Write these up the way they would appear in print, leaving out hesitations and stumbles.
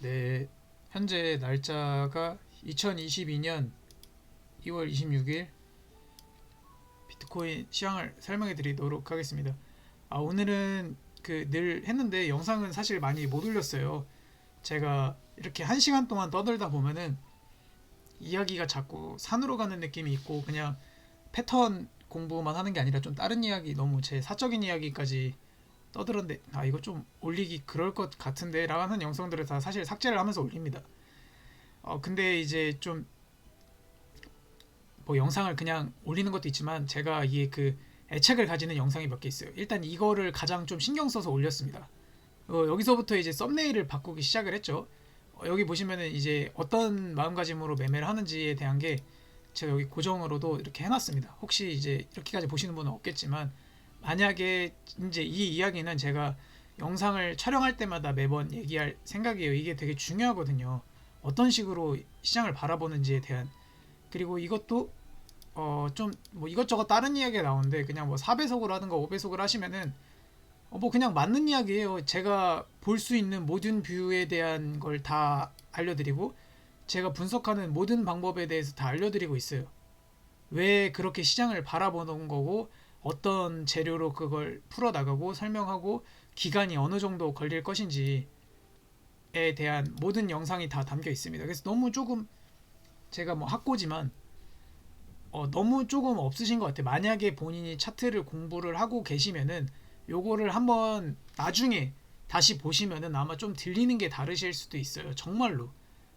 네, 현재 날짜가 2022년 2월 26일 비트코인 시황을 설명해 드리도록 하겠습니다. 오늘은 그 늘 했는데 영상은 사실 많이 못 올렸어요. 제가 이렇게 1시간 동안 떠들다 보면은 이야기가 자꾸 산으로 가는 느낌이 있고 그냥 패턴 공부만 하는 게 아니라 좀 다른 이야기, 너무 제 사적인 이야기까지 떠들었는데 이거 좀 올리기 그럴 것 같은데 라는 영상들을 다 사실 삭제를 하면서 올립니다. 근데 이제 좀 뭐 영상을 그냥 올리는 것도 있지만 제가 이게 그 애착을 가지는 영상이 몇 개 있어요. 일단 이거를 가장 좀 신경 써서 올렸습니다. 여기서부터 이제 썸네일을 바꾸기 시작을 했죠. 여기 보시면은 이제 어떤 마음가짐으로 매매를 하는지에 대한 게 제가 여기 고정으로도 이렇게 해놨습니다. 혹시 이제 이렇게까지 보시는 분은 없겠지만 만약에 이제 이 이야기는 제가 영상을 촬영할 때마다 매번 얘기할 생각이에요. 이게 되게 중요하거든요. 어떤 식으로 시장을 바라보는지에 대한. 그리고 이것도 좀 뭐 이것저것 다른 이야기가 나오는데 그냥 뭐 4배속으로 하든가 5배속으로 하시면은 뭐 그냥 맞는 이야기예요. 제가 볼 수 있는 모든 뷰에 대한 걸 다 알려드리고 제가 분석하는 모든 방법에 대해서 다 알려드리고 있어요. 왜 그렇게 시장을 바라보는 거고 어떤 재료로 그걸 풀어나가고 설명하고 기간이 어느 정도 걸릴 것인지에 대한 모든 영상이 다 담겨 있습니다. 그래서 너무 조금 제가 뭐 학고지만 너무 조금 없으신 것 같아요. 만약에 본인이 차트를 공부를 하고 계시면은 요거를 한번 나중에 다시 보시면은 아마 좀 들리는 게 다르실 수도 있어요. 정말로.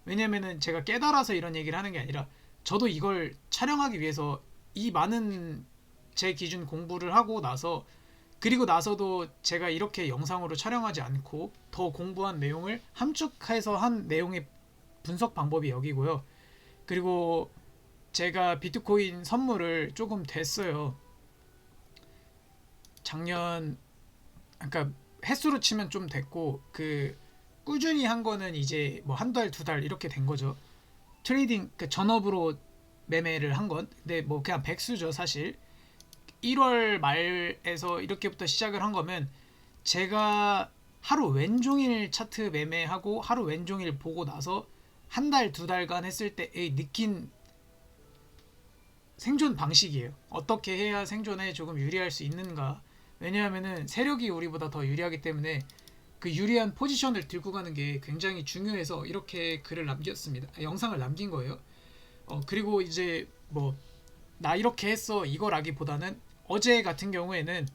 왜냐면은 제가 깨달아서 이런 얘기를 하는 게 아니라 저도 이걸 촬영하기 위해서 이 많은 제 기준 공부를 하고 나서 그리고 나서도 제가 이렇게 영상으로 촬영하지 않고 더 공부한 내용을 함축해서 한 내용의 분석 방법이 여기고요. 그리고 제가 비트코인 선물을 조금 됐어요. 작년, 그러니까 횟수로 치면 좀 됐고 그 꾸준히 한 거는 이제 뭐 한 달, 두 달 이렇게 된 거죠. 트레이딩 그 전업으로 매매를 한 건. 근데 뭐 그냥 백수죠, 사실. 1월 말에서 이렇게부터 시작을 한 거면 제가 하루 왼종일 차트 매매하고 하루 왼종일 보고 나서 한 달, 두 달간 했을 때의 느낀 생존 방식이에요. 어떻게 해야 생존에 조금 유리할 수 있는가. 왜냐하면은 세력이 우리보다 더 유리하기 때문에 그 유리한 포지션을 들고 가는 게 굉장히 중요해서 이렇게 글을 남겼습니다. 영상을 남긴 거예요. 그리고 이제 뭐 나 이렇게 했어 이거라기보다는 어제 같은 경우에는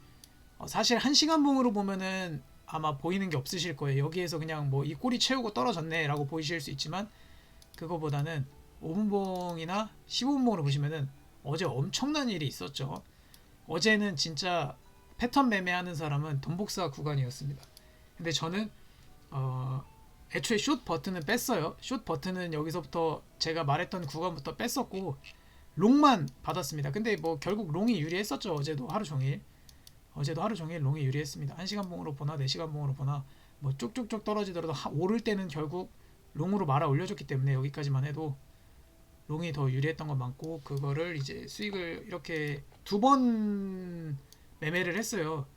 사실 1시간 봉으로 보면은 아마 보이는 게 없으실 거예요. 여기에서 그냥 뭐 이 꼬리 채우고 떨어졌네 라고 보이실 수 있지만 그거보다는 5분봉이나 15분봉으로 보시면은 어제 엄청난 일이 있었죠. 어제는 진짜 패턴 매매하는 사람은 돈복사 구간이었습니다. 근데 저는 애초에 숏 버튼은 뺐어요. 숏 버튼은 여기서부터 제가 말했던 구간부터 뺐었고 롱만 받았습니다. 근데 뭐 결국 롱이 유리했었죠. 어제도 하루 종일 롱이 유리했습니다. 1시간 봉으로 보나 4시간 봉으로 보나 뭐 쭉쭉쭉 떨어지더라도 오를 때는 결국 롱으로 말아 올려줬기 때문에 여기까지만 해도 롱이 더 유리했던 건 많고 그거를 이제 수익을 이렇게 2번 매매를 했어요.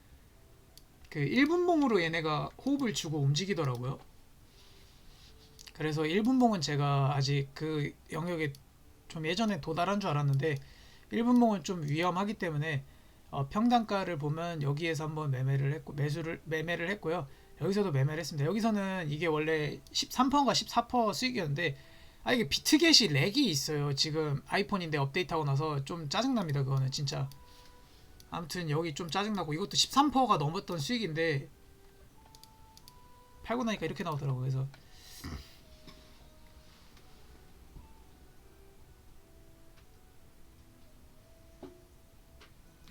그 1분봉으로 얘네가 호흡을 주고 움직이더라고요. 그래서 1분봉은 제가 아직 그 영역에 좀 예전에 도달한 줄 알았는데 1분봉은 좀 위험하기 때문에 평단가를 보면 여기에서 한번 매매를 했고요. 여기서도 매매를 했습니다. 여기서는 이게 원래 13%인가 14% 수익이었는데 이게 비트겟이 렉이 있어요. 지금 아이폰인데 업데이트하고 나서 좀 짜증납니다. 그거는 진짜. 아무튼 여기 좀 짜증나고 이것도 13%가 넘었던 수익인데 팔고 나니까 이렇게 나오더라고요. 그래서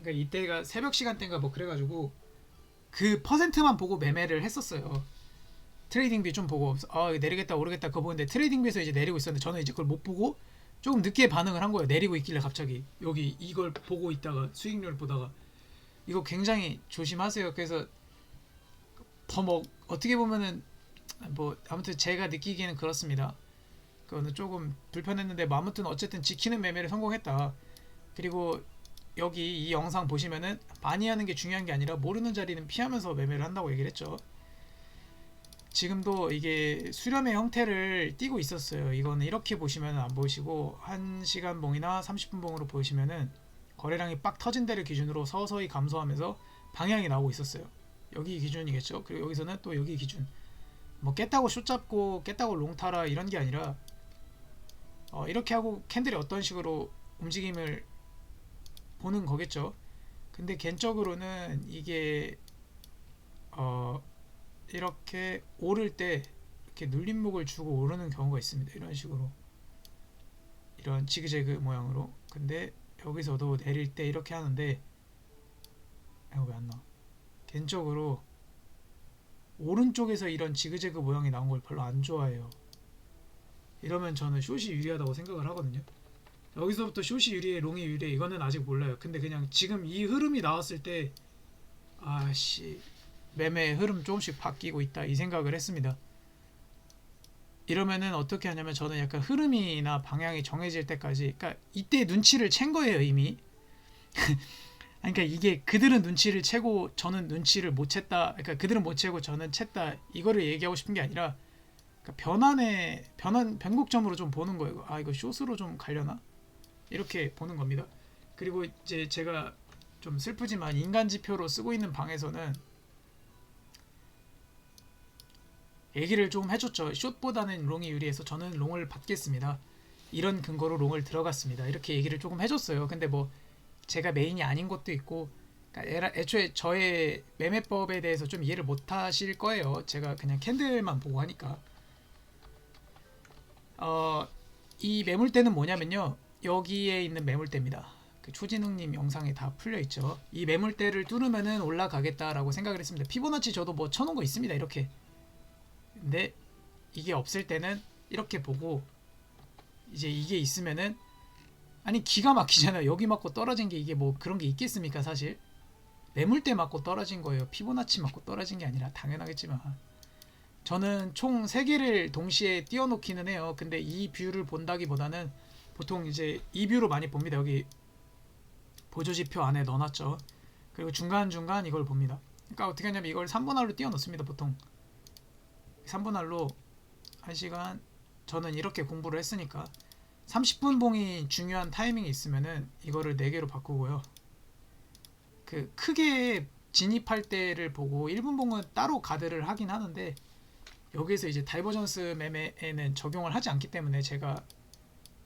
그러니까 이때가 새벽 시간대인가 뭐 그래가지고 그 퍼센트만 보고 매매를 했었어요. 트레이딩비 좀 보고 내리겠다 오르겠다 그거 보는데 트레이딩비에서 이제 내리고 있었는데 저는 이제 그걸 못 보고 조금 늦게 반응을 한 거예요. 내리고 있길래 갑자기 여기 이걸 보고 있다가 수익률 보다가 이거 굉장히 조심하세요. 그래서 더 뭐 어떻게 보면은 뭐 아무튼 제가 느끼기에는 그렇습니다. 그거는 조금 불편했는데 뭐 아무튼 어쨌든 지키는 매매를 성공했다. 그리고 여기 이 영상 보시면은 많이 하는 게 중요한 게 아니라 모르는 자리는 피하면서 매매를 한다고 얘기를 했죠. 지금도 이게 수렴의 형태를 띄고 있었어요. 이거는 이렇게 보시면 안 보이시고 1시간 봉이나 30분 봉으로 보시면은 거래량이 빡 터진 데를 기준으로 서서히 감소하면서 방향이 나오고 있었어요. 여기 기준이겠죠. 그리고 여기서는 또 여기 기준. 뭐 깼다고 숏 잡고 깼다고 롱 타라 이런 게 아니라 이렇게 하고 캔들이 어떤 식으로 움직임을 보는 거겠죠. 근데 개인적으로는 이게 이렇게 오를 때 이렇게 눌림목을 주고 오르는 경우가 있습니다. 이런 식으로 이런 지그재그 모양으로. 근데 여기서도 내릴 때 이렇게 하는데 왜 안 나와? 개인적으로 오른쪽에서 이런 지그재그 모양이 나온 걸 별로 안 좋아해요. 이러면 저는 숏이 유리하다고 생각을 하거든요. 여기서부터 숏이 유리해 롱이 유리해 이거는 아직 몰라요. 근데 그냥 지금 이 흐름이 나왔을 때 아씨 매매의 흐름 조금씩 바뀌고 있다 이 생각을 했습니다. 이러면은 어떻게 하냐면 저는 약간 흐름이나 방향이 정해질 때까지, 그러니까 이때 눈치를 챈 거예요 이미. 그러니까 이게 그들은 눈치를 채고 저는 눈치를 못 챘다. 그러니까 그들은 못 채고 저는 챘다. 이거를 얘기하고 싶은 게 아니라 그러니까 변곡점으로 좀 보는 거예요. 아 이거 숏으로 좀 가려나? 이렇게 보는 겁니다. 그리고 이제 제가 좀 슬프지만 인간 지표로 쓰고 있는 방에서는 얘기를 좀 해줬죠. 숏보다는 롱이 유리해서 저는 롱을 받겠습니다. 이런 근거로 롱을 들어갔습니다. 이렇게 얘기를 조금 해줬어요. 근데 뭐 제가 메인이 아닌 것도 있고, 그러니까 애초에 저의 매매법에 대해서 좀 이해를 못 하실 거예요. 제가 그냥 캔들만 보고 하니까. 이 매물대는 뭐냐면요. 여기에 있는 매물대입니다. 그 초진웅님 영상에 다 풀려 있죠. 이 매물대를 뚫으면은 올라가겠다라고 생각을 했습니다. 피보나치 저도 뭐 쳐놓은 거 있습니다. 이렇게. 근데 이게 없을 때는 이렇게 보고 이제 이게 있으면은 아니 기가 막히잖아요. 여기 맞고 떨어진 게 이게 뭐 그런 게 있겠습니까? 사실 매물대 맞고 떨어진 거예요. 피보나치 맞고 떨어진 게 아니라 당연하겠지만 저는 총 3개를 동시에 띄워놓기는 해요. 근데 이 뷰를 본다기보다는 보통 이제 이 뷰로 많이 봅니다. 여기 보조지표 안에 넣어놨죠. 그리고 중간중간 이걸 봅니다. 그러니까 어떻게 하냐면 이걸 3분할로 띄워놓습니다. 보통 3분할로 1시간 저는 이렇게 공부를 했으니까 30분 봉이 중요한 타이밍이 있으면은 이거를 4개로 바꾸고요. 그 크게 진입할 때를 보고 1분 봉은 따로 가드를 하긴 하는데 여기서 이제 다이버전스 매매에는 적용을 하지 않기 때문에 제가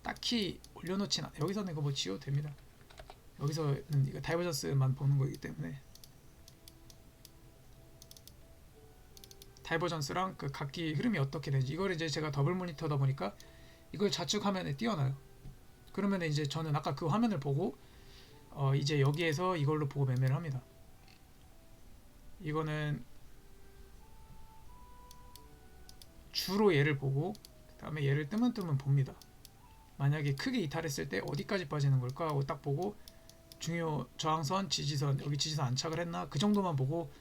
딱히 올려놓진 않아요. 여기서는 이거 뭐 지워도 됩니다. 여기서는 이거 다이버전스만 보는 거기 때문에 다이버전스랑 그 각기 흐름이 어떻게 되는지 이걸 이제 제가 더블 모니터다 보니까 이걸 좌측 화면에 띄워놔요. 그러면 이제 저는 아까 그 화면을 보고 이제 여기에서 이걸로 보고 매매를 합니다. 이거는 주로 얘를 보고 그 다음에 얘를 뜨문뜨문 봅니다. 만약에 크게 이탈했을 때 어디까지 빠지는 걸까 하고 딱 보고 중요 저항선, 지지선, 여기 지지선 안착을 했나 그 정도만 보고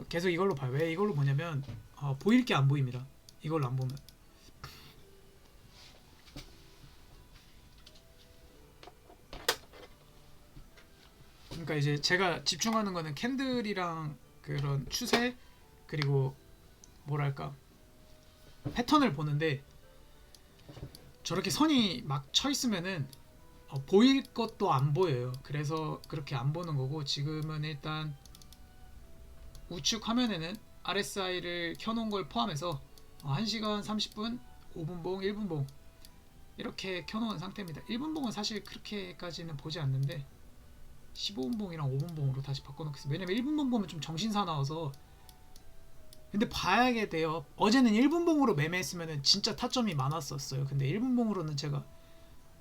계속 이걸로 봐요. 왜 이걸로 보냐면 보일 게 안 보입니다. 이걸로 안 보면. 그러니까 이제 제가 집중하는 거는 캔들이랑 그런 추세 그리고 뭐랄까 패턴을 보는데 저렇게 선이 막 쳐 있으면은 보일 것도 안 보여요. 그래서 그렇게 안 보는 거고 지금은 일단 우측 화면에는 RSI를 켜놓은 걸 포함해서 1시간 30분, 5분 봉, 1분 봉 이렇게 켜놓은 상태입니다. 1분 봉은 사실 그렇게까지는 보지 않는데 15분 봉이랑 5분 봉으로 다시 바꿔놓겠습니다. 왜냐면 1분 봉 보면 좀 정신사나워서 근데 봐야게 돼요. 어제는 1분 봉으로 매매했으면 진짜 타점이 많았었어요. 근데 1분 봉으로는 제가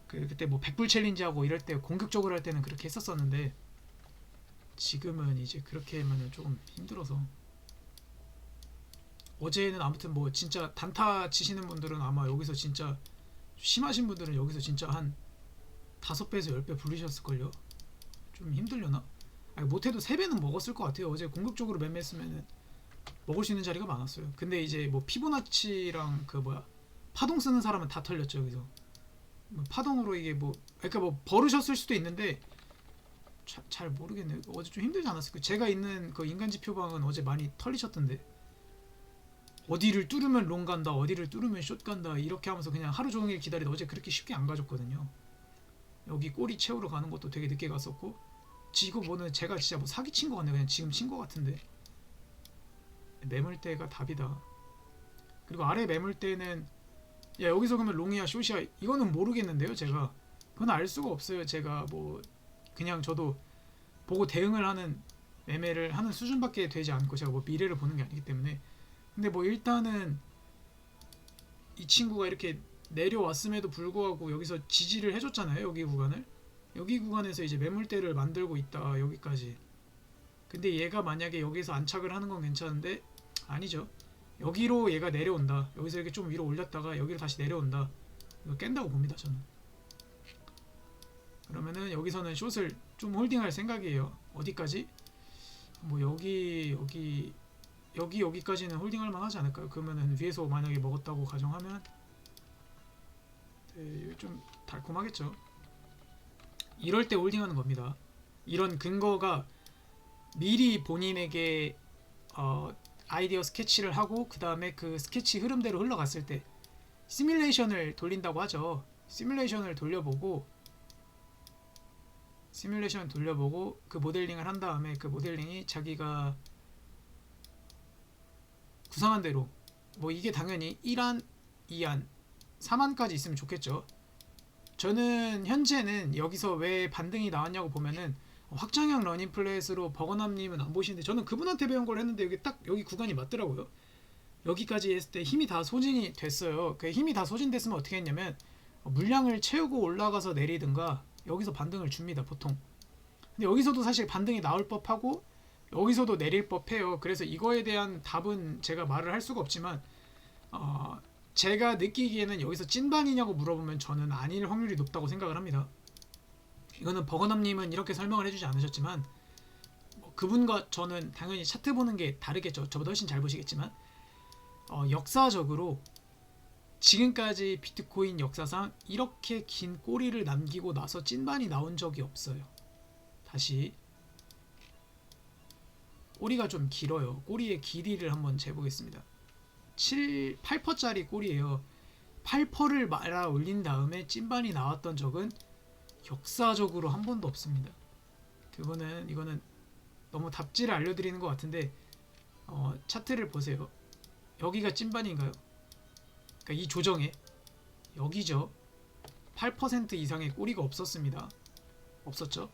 그때 뭐 100불 챌린지하고 이럴 때 공격적으로 할 때는 그렇게 했었었는데 지금은 이제 그렇게 하면은 조금 힘들어서 어제는 아무튼 뭐 진짜 단타 치시는 분들은 아마 여기서 진짜 심하신 분들은 여기서 진짜 한 5배에서 10배 불리셨을걸요. 좀 힘들려나? 아니, 못해도 3배는 먹었을 것 같아요. 어제 공격적으로 매매했으면은 먹을 수 있는 자리가 많았어요. 근데 이제 뭐 피보나치랑 그 뭐야 파동 쓰는 사람은 다 털렸죠. 여기서 뭐 파동으로 이게 뭐 그러니까 뭐 버르셨을 수도 있는데 잘 모르겠네요. 어제 좀 힘들지 않았을까요? 제가 있는 그 인간 지표방은 어제 많이 털리셨던데 어디를 뚫으면 롱 간다, 어디를 뚫으면 숏 간다, 이렇게 하면서 그냥 하루 종일 기다리다 어제 그렇게 쉽게 안 가졌거든요. 여기 꼬리 채우러 가는 것도 되게 늦게 갔었고, 이거 뭐는 제가 진짜 뭐 사기친 거 같네. 그냥 지금 친 거 같은데. 매물대가 답이다. 그리고 아래 매물대는 야 여기서 그러면 롱이야 숏이야 이거는 모르겠는데요. 제가 그건 알 수가 없어요. 제가 뭐 그냥 저도 보고 대응을 하는 매매를 하는 수준밖에 되지 않고 제가 뭐 미래를 보는 게 아니기 때문에. 근데 뭐 일단은 이 친구가 이렇게 내려왔음에도 불구하고 여기서 지지를 해줬잖아요. 여기 구간을. 여기 구간에서 이제 매물대를 만들고 있다. 여기까지. 근데 얘가 만약에 여기서 안착을 하는 건 괜찮은데 아니죠. 여기로 얘가 내려온다. 여기서 이렇게 좀 위로 올렸다가 여기로 다시 내려온다. 이거 깬다고 봅니다. 저는. 그러면은 여기서는 숏을 좀 홀딩할 생각이에요. 어디까지? 뭐 여기까지는 홀딩할 만하지 않을까요? 그러면은 위에서 만약에 먹었다고 가정하면 네, 좀 달콤하겠죠. 이럴 때 홀딩하는 겁니다. 이런 근거가 미리 본인에게 아이디어 스케치를 하고 그 다음에 그 스케치 흐름대로 흘러갔을 때 시뮬레이션을 돌린다고 하죠. 시뮬레이션 돌려보고 그 모델링을 한 다음에 그 모델링이 자기가 구상한 대로 뭐 이게 당연히 1안, 2안, 3안까지 있으면 좋겠죠. 저는 현재는 여기서 왜 반등이 나왔냐고 보면은 확장형 러닝 플랫으로 버거남님은 안 보시는데 저는 그분한테 배운 걸 했는데 여기 딱 여기 구간이 맞더라고요. 여기까지 했을 때 힘이 다 소진이 됐어요. 그 힘이 다 소진됐으면 어떻게 했냐면 물량을 채우고 올라가서 내리든가 여기서 반등을 줍니다 보통. 근데 여기서도 사실 반등이 나올 법하고 여기서도 내릴 법해요. 그래서 이거에 대한 답은 제가 말을 할 수가 없지만 제가 느끼기에는 여기서 찐반이냐고 물어보면 저는 아닐 확률이 높다고 생각을 합니다. 이거는 버거남님은 이렇게 설명을 해주지 않으셨지만 그분과 저는 당연히 차트 보는 게 다르겠죠. 저보다 훨씬 잘 보시겠지만 역사적으로 지금까지 비트코인 역사상 이렇게 긴 꼬리를 남기고 나서 찐반이 나온 적이 없어요. 다시 꼬리가 좀 길어요. 꼬리의 길이를 한번 재보겠습니다. 8%짜리 꼬리예요. 8%를 말아 올린 다음에 찐반이 나왔던 적은 역사적으로 한 번도 없습니다. 이거는 너무 답지를 알려드리는 것 같은데 차트를 보세요. 여기가 찐반인가요? 그러니까 이 조정에 여기죠. 8% 이상의 꼬리가 없었습니다. 없었죠.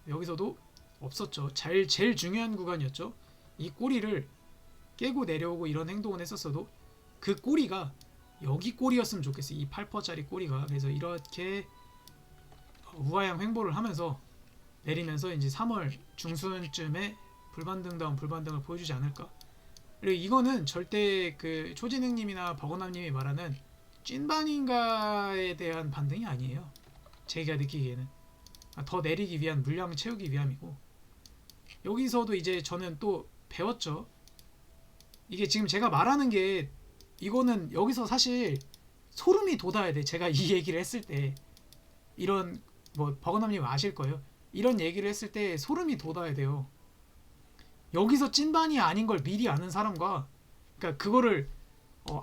여기서도 없었죠. 제일 중요한 구간이었죠. 이 꼬리를 깨고 내려오고 이런 행동을 했었어도 그 꼬리가 여기 꼬리였으면 좋겠어요. 이 8%짜리 꼬리가. 그래서 이렇게 우하향 횡보를 하면서 내리면서 이제 3월 중순쯤에 불반등다운 불반등을 보여주지 않을까. 그리고 이거는 절대 그 초진행님이나 버거남님이 말하는 찐반인가에 대한 반등이 아니에요. 제가 느끼기에는 더 내리기 위한 물량 채우기 위함이고, 여기서도 이제 저는 또 배웠죠. 이게 지금 제가 말하는 게 이거는 여기서 사실 소름이 돋아야 돼. 제가 이 얘기를 했을 때 이런 뭐 버거남님 아실 거예요. 이런 얘기를 했을 때 소름이 돋아야 돼요. 여기서 찐반이 아닌 걸 미리 아는 사람과 그러니까 그거를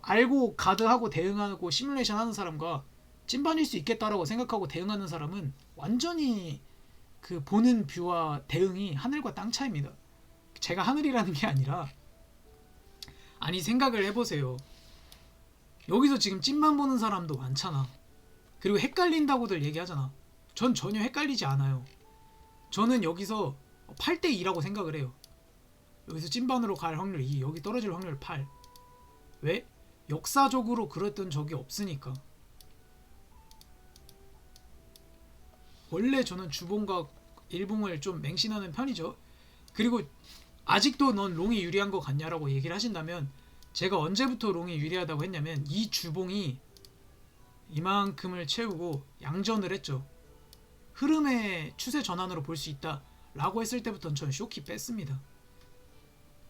알고 가드하고 대응하고 시뮬레이션 하는 사람과 찐반일 수 있겠다라고 생각하고 대응하는 사람은 완전히 그 보는 뷰와 대응이 하늘과 땅 차이입니다. 제가 하늘이라는 게 아니라 아니 생각을 해보세요. 여기서 지금 찐만 보는 사람도 많잖아. 그리고 헷갈린다고들 얘기하잖아. 전 전혀 헷갈리지 않아요. 저는 여기서 8대2라고 생각을 해요. 여기서 찐반으로 갈 확률 2, 여기 떨어질 확률 8. 왜? 역사적으로 그랬던 적이 없으니까. 원래 저는 주봉과 일봉을 좀 맹신하는 편이죠. 그리고 아직도 넌 롱이 유리한 거 같냐라고 얘기를 하신다면 제가 언제부터 롱이 유리하다고 했냐면 이 주봉이 이만큼을 채우고 양전을 했죠. 흐름의 추세 전환으로 볼 수 있다 라고 했을 때부터는 저는 쇼키 뺐습니다.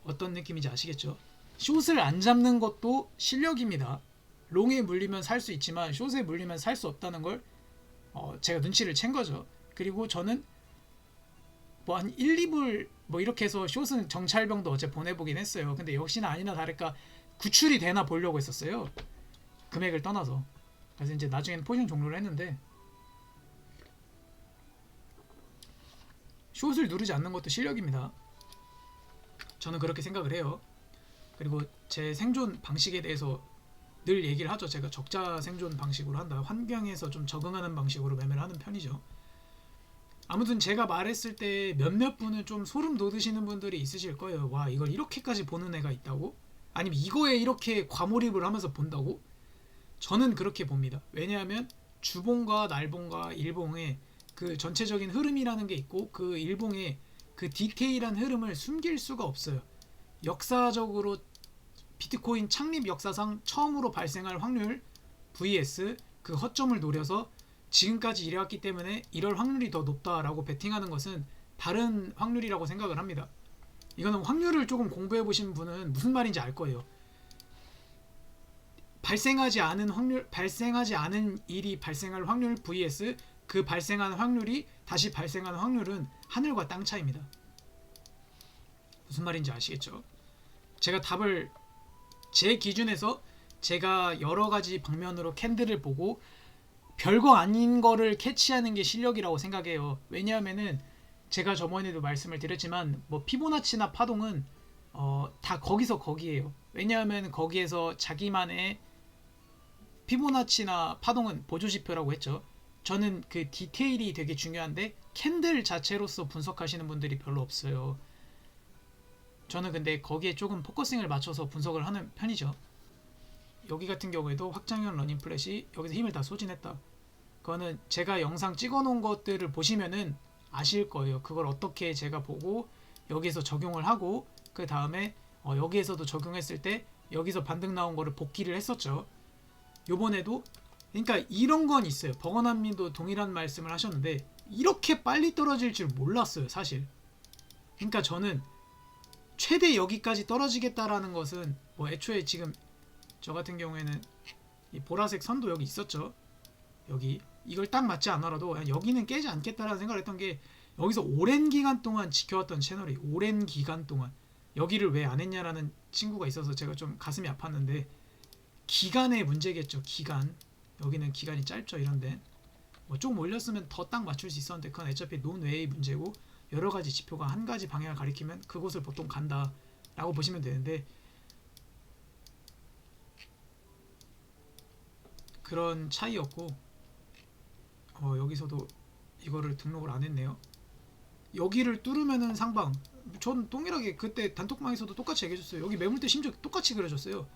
어떤 느낌인지 아시겠죠? 숏을 안 잡는 것도 실력입니다. 롱에 물리면 살 수 있지만 숏에 물리면 살 수 없다는 걸 제가 눈치를 챈 거죠. 그리고 저는 뭐 한 1, 2불 뭐 이렇게 해서 숏은 정찰병도 어제 보내보긴 했어요. 근데 역시나 아니나 다를까 구출이 되나 보려고 했었어요. 금액을 떠나서. 그래서 이제 나중에는 포지션 종료를 했는데 숏을 누르지 않는 것도 실력입니다. 저는 그렇게 생각을 해요. 그리고 제 생존 방식에 대해서 늘 얘기를 하죠. 제가 적자 생존 방식으로 한다. 환경에서 좀 적응하는 방식으로 매매를 하는 편이죠. 아무튼 제가 말했을 때 몇몇 분은 좀 소름 돋으시는 분들이 있으실 거예요. 와, 이걸 이렇게까지 보는 애가 있다고? 아니면 이거에 이렇게 과몰입을 하면서 본다고? 저는 그렇게 봅니다. 왜냐하면 주봉과 날봉과 일봉의 그 전체적인 흐름이라는 게 있고 그 일봉의 그 디테일한 흐름을 숨길 수가 없어요. 역사적으로 비트코인 창립 역사상 처음으로 발생할 확률 vs 그 허점을 노려서 지금까지 이래왔기 때문에 이럴 확률이 더 높다라고 베팅하는 것은 다른 확률이라고 생각을 합니다. 이거는 확률을 조금 공부해 보신 분은 무슨 말인지 알 거예요. 발생하지 않은 일이 발생할 확률 vs 그 발생한 확률이 다시 발생하는 확률은 하늘과 땅 차이입니다. 무슨 말인지 아시겠죠? 제가 답을 제 기준에서 제가 여러 가지 방면으로 캔들을 보고 별거 아닌 거를 캐치하는 게 실력이라고 생각해요. 왜냐하면은 제가 저번에도 말씀을 드렸지만 뭐 피보나치나 파동은 다 거기서 거기에요. 왜냐하면 거기에서 자기만의 피보나치나 파동은 보조지표라고 했죠. 저는 그 디테일이 되게 중요한데 캔들 자체로서 분석하시는 분들이 별로 없어요. 저는 근데 거기에 조금 포커싱을 맞춰서 분석을 하는 편이죠. 여기 같은 경우에도 확장형 러닝 플랫이 여기서 힘을 다 소진했다. 그거는 제가 영상 찍어 놓은 것들을 보시면은 아실 거예요. 그걸 어떻게 제가 보고 여기서 적용을 하고 그 다음에 여기에서도 적용했을 때 여기서 반등 나온 거를 복귀를 했었죠. 요번에도 그러니까 이런 건 있어요. 버거남님도 동일한 말씀을 하셨는데 이렇게 빨리 떨어질 줄 몰랐어요, 사실. 그러니까 저는 최대 여기까지 떨어지겠다라는 것은 뭐 애초에 지금 저 같은 경우에는 이 보라색 선도 여기 있었죠. 여기 이걸 딱 맞지 않아라도 여기는 깨지 않겠다라는 생각을 했던 게 여기서 오랜 기간 동안 지켜왔던 채널이 오랜 기간 동안 여기를 왜 안 했냐라는 친구가 있어서 제가 좀 가슴이 아팠는데 기간의 문제겠죠. 기간. 여기는 기간이 짧죠. 이런데 뭐 조금 올렸으면 더 딱 맞출 수 있었는데 그건 어차피 논외의 문제고 여러 가지 지표가 한 가지 방향을 가리키면 그곳을 보통 간다 라고 보시면 되는데 그런 차이였고 여기서도 이거를 등록을 안 했네요. 여기를 뚫으면은 상방. 전 동일하게 그때 단톡방에서도 똑같이 얘기해줬어요. 여기 매물대 심지어 똑같이 그려줬어요.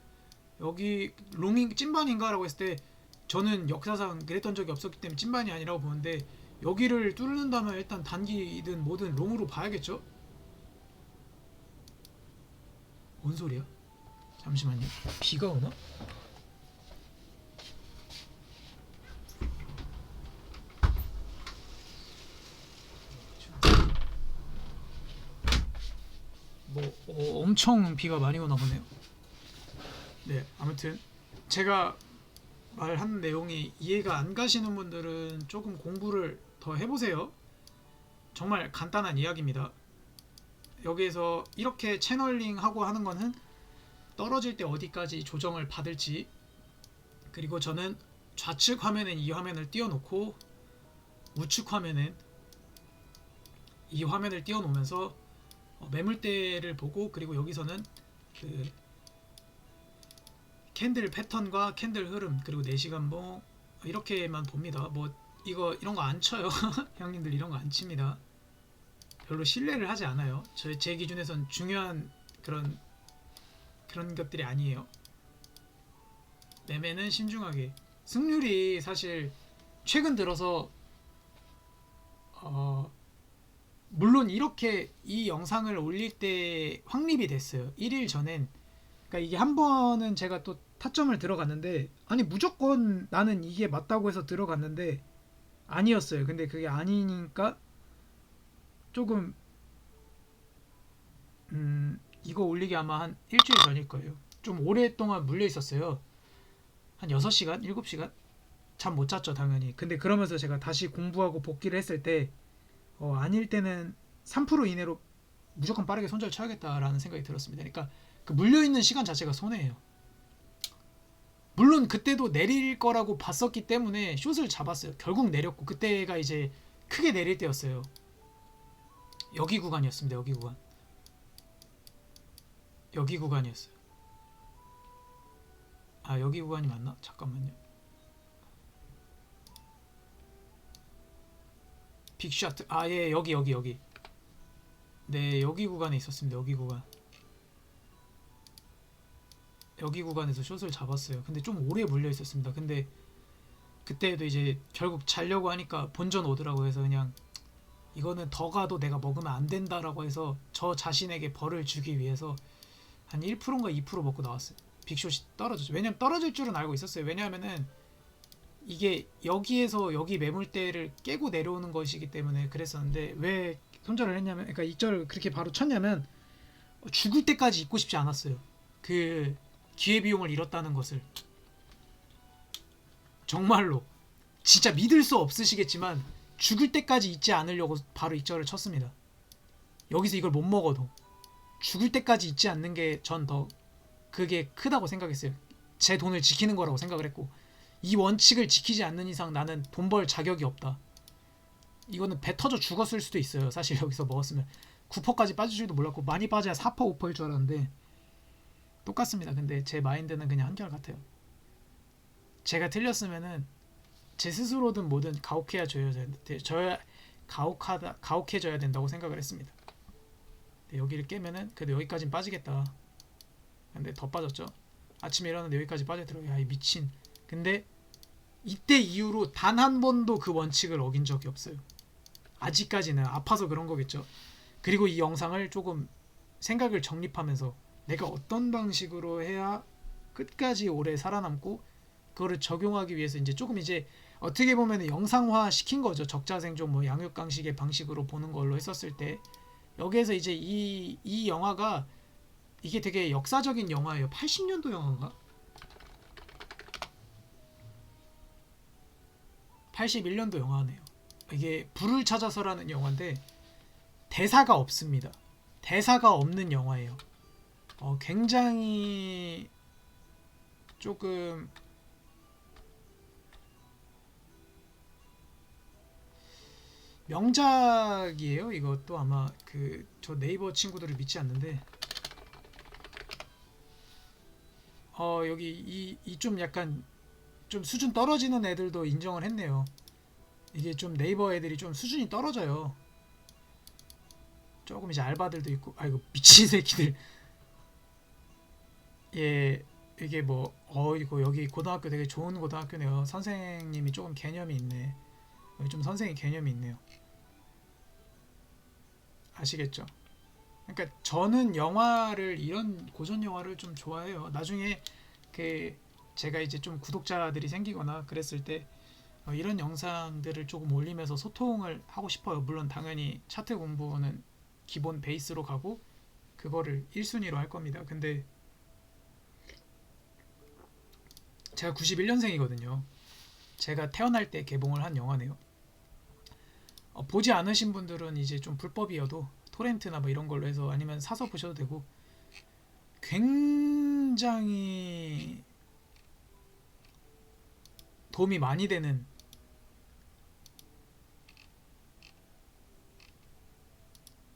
여기 롱인 찐반인가 라고 했을 때 저는 역사상 그랬던 적이 없었기 때문에 찐반이 아니라고 보는데 여기를 뚫는다면 일단 단기든 뭐든 롱으로 봐야겠죠? 뭔 소리야? 잠시만요. 비가 오나? 뭐 엄청 비가 많이 오나 보네요. 네, 아무튼 제가 말하는 내용이 이해가 안 가시는 분들은 조금 공부를 더 해보세요. 정말 간단한 이야기입니다. 여기에서 이렇게 채널링하고 하는 거는 떨어질 때 어디까지 조정을 받을지, 그리고 저는 좌측 화면엔 이 화면을 띄워놓고 우측 화면엔 이 화면을 띄워놓으면서 매물대를 보고, 그리고 여기서는 그 캔들 패턴과 캔들 흐름, 그리고 4시간봉 이렇게만 봅니다. 뭐 이런 거 안 쳐요. 형님들 이런 거 안 칩니다. 별로 신뢰를 하지 않아요. 제 기준에선 중요한 그런 것들이 아니에요. 매매는 신중하게. 승률이 사실 최근 들어서 물론 이렇게 이 영상을 올릴 때 확립이 됐어요. 1일 전엔. 그러니까 이게 한 번은 제가 또 타점을 들어갔는데 아니 무조건 나는 이게 맞다고 해서 들어갔는데 아니었어요. 근데 그게 아니니까 조금 이거 올리기 아마 한 일주일 전일 거예요. 좀 오랫동안 물려 있었어요. 한 6시간, 7시간? 잠 못 잤죠, 당연히. 근데 그러면서 제가 다시 공부하고 복귀를 했을 때 아닐 때는 3% 이내로 무조건 빠르게 손절 쳐야겠다라는 생각이 들었습니다. 그러니까 그 물려 있는 시간 자체가 손해예요. 물론 그때도 내릴 거라고 봤었기 때문에 숏을 잡았어요. 결국 내렸고 그때가 이제 크게 내릴 때였어요. 여기 구간이었습니다. 여기 구간. 여기 구간이었어요. 아, 여기 구간이 맞나? 잠깐만요. 빅샷. 아, 예, 여기. 네, 여기 구간에 있었습니다. 여기 구간. 여기 구간에서 숏을 잡았어요. 근데 좀 오래 물려 있었습니다. 근데 그때도 이제 결국 자려고 하니까 본전 오더라고 해서 그냥 이거는 더 가도 내가 먹으면 안 된다라고 해서 저 자신에게 벌을 주기 위해서 한 1%인가 2% 먹고 나왔어요. 빅숏이 떨어졌죠. 왜냐면 떨어질 줄은 알고 있었어요. 왜냐하면은 이게 여기에서 여기 매물대를 깨고 내려오는 것이기 때문에 그랬었는데 왜 손절을 했냐면, 그러니까 이절을 그렇게 바로 쳤냐면 죽을 때까지 잊고 싶지 않았어요. 그 기회비용을 잃었다는 것을. 정말로 진짜 믿을 수 없으시겠지만 죽을 때까지 잊지 않으려고 바로 이절을 쳤습니다. 여기서 이걸 못 먹어도 죽을 때까지 잊지 않는 게 전 더 그게 크다고 생각했어요. 제 돈을 지키는 거라고 생각을 했고, 이 원칙을 지키지 않는 이상 나는 돈 벌 자격이 없다. 이거는 배 터져 죽었을 수도 있어요. 사실 여기서 먹었으면 9%까지 빠질 줄도 몰랐고, 많이 빠져야 4% 5%일 줄 알았는데 똑같습니다. 근데 제 마인드는 그냥 한결같아요. 제가 틀렸으면은 제 스스로든 뭐든 가혹해져야 된다고 생각을 했습니다. 여기를 깨면은 그래도 여기까진 빠지겠다. 근데 더 빠졌죠. 아침에 일어났는데 여기까지 빠져들어요. 야, 이 미친. 근데 이때 이후로 단 한 번도 그 원칙을 어긴 적이 없어요. 아직까지는. 아파서 그런 거겠죠. 그리고 이 영상을 조금 생각을 정립하면서 내가 어떤 방식으로 해야 끝까지 오래 살아남고 그거를 적용하기 위해서 이제 조금 이제 어떻게 보면 영상화 시킨 거죠. 적자생존 뭐 양육강식의 방식으로 보는 걸로 했었을 때, 여기에서 이제 이 영화가 이게 되게 역사적인 영화예요. 80년도 영화인가? 81년도 영화네요. 이게 불을 찾아서라는 영화인데 대사가 없습니다. 대사가 없는 영화예요. 굉장히 조금 명작이에요. 이것도 아마 저 네이버 친구들을 믿지 않는데 여기 이 좀 약간 좀 수준 떨어지는 애들도 인정을 했네요. 이게 좀 네이버 애들이 좀 수준이 떨어져요. 조금 이제 알바들도 있고, 아이고 미친 새끼들. 예, 이게 뭐 이거 여기 고등학교 되게 좋은 고등학교네요. 선생님이 조금 개념이 있네. 여기 좀 선생님 개념이 있네요. 아시겠죠? 그러니까 저는 영화를, 이런 고전 영화를 좀 좋아해요. 나중에 그 제가 이제 좀 구독자들이 생기거나 그랬을 때 이런 영상들을 조금 올리면서 소통을 하고 싶어요. 물론 당연히 차트 공부는 기본 베이스로 가고 그거를 1순위로 할 겁니다. 근데 제가 91년생이거든요. 제가 태어날 때 개봉을 한 영화네요. 보지 않으신 분들은 이제 좀 불법이어도 토렌트나 뭐 이런 걸로 해서 아니면 사서 보셔도 되고, 굉장히 도움이 많이 되는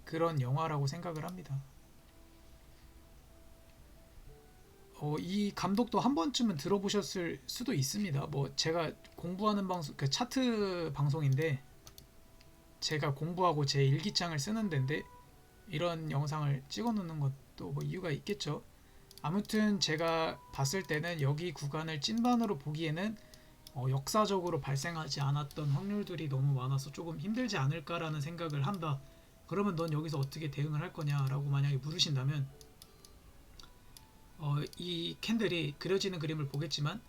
그런 영화라고 생각을 합니다. 이 감독도 한 번쯤은 들어보셨을 수도 있습니다. 뭐 제가 공부하는 방송, 그 차트 방송인데 제가 공부하고 제 일기장을 쓰는 데인데 이런 영상을 찍어 놓는 것도 뭐 이유가 있겠죠. 아무튼 제가 봤을 때는 여기 구간을 찐반으로 보기에는 역사적으로 발생하지 않았던 확률들이 너무 많아서 조금 힘들지 않을까라는 생각을 한다. 그러면 넌 여기서 어떻게 대응을 할 거냐라고 만약에 물으신다면, 이 캔들이 그려지는 그림을 보겠지만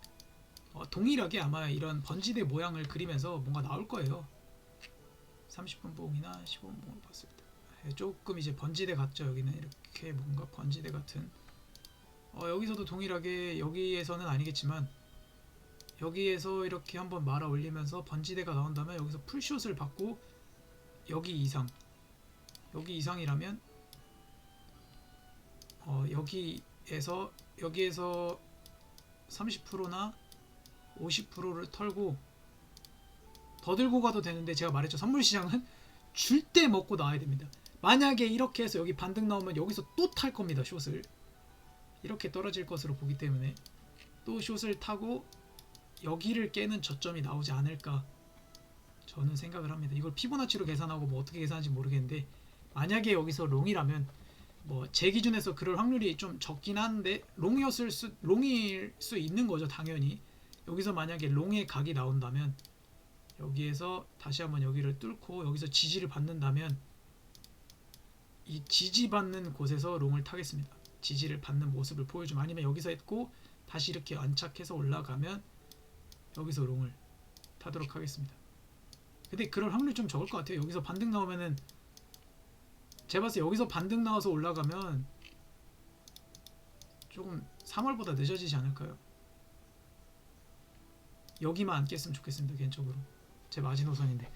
동일하게 아마 이런 번지대 모양을 그리면서 뭔가 나올 거예요. 30분 봉이나 15분 봉을 봤을 때 조금 이제 번지대 같죠. 여기는 이렇게 뭔가 번지대 같은, 여기서도 동일하게, 여기에서는 아니겠지만 여기에서 이렇게 한번 말아 올리면서 번지대가 나온다면 여기서 풀숏을 받고 여기 이상이라면 여기에서 30%나 50%를 털고 더 들고 가도 되는데, 제가 말했죠, 선물시장은 줄 때 먹고 나와야 됩니다. 만약에 이렇게 해서 여기 반등 나오면 여기서 또 탈 겁니다. 숏을 이렇게 떨어질 것으로 보기 때문에 또 숏을 타고 여기를 깨는 저점이 나오지 않을까 저는 생각을 합니다. 이걸 피보나치로 계산하고 뭐 어떻게 계산하는지 모르겠는데, 만약에 여기서 롱이라면 뭐 제 기준에서 그럴 확률이 좀 적긴 한데 롱일 수 있는 거죠. 당연히 여기서 만약에 롱의 각이 나온다면 여기에서 다시 한번 여기를 뚫고 여기서 지지를 받는다면 이 지지받는 곳에서 롱을 타겠습니다. 지지를 받는 모습을 보여주면, 아니면 여기서 했고 다시 이렇게 안착해서 올라가면 여기서 롱을 타도록 하겠습니다. 근데 그럴 확률이 좀 적을 것 같아요. 여기서 반등 나오면은, 제가 봤을 때 여기서 반등 나와서 올라가면 조금 3월보다 늦어지지 않을까요? 여기만 안 깼으면 좋겠습니다. 개인적으로 제 마지노선인데.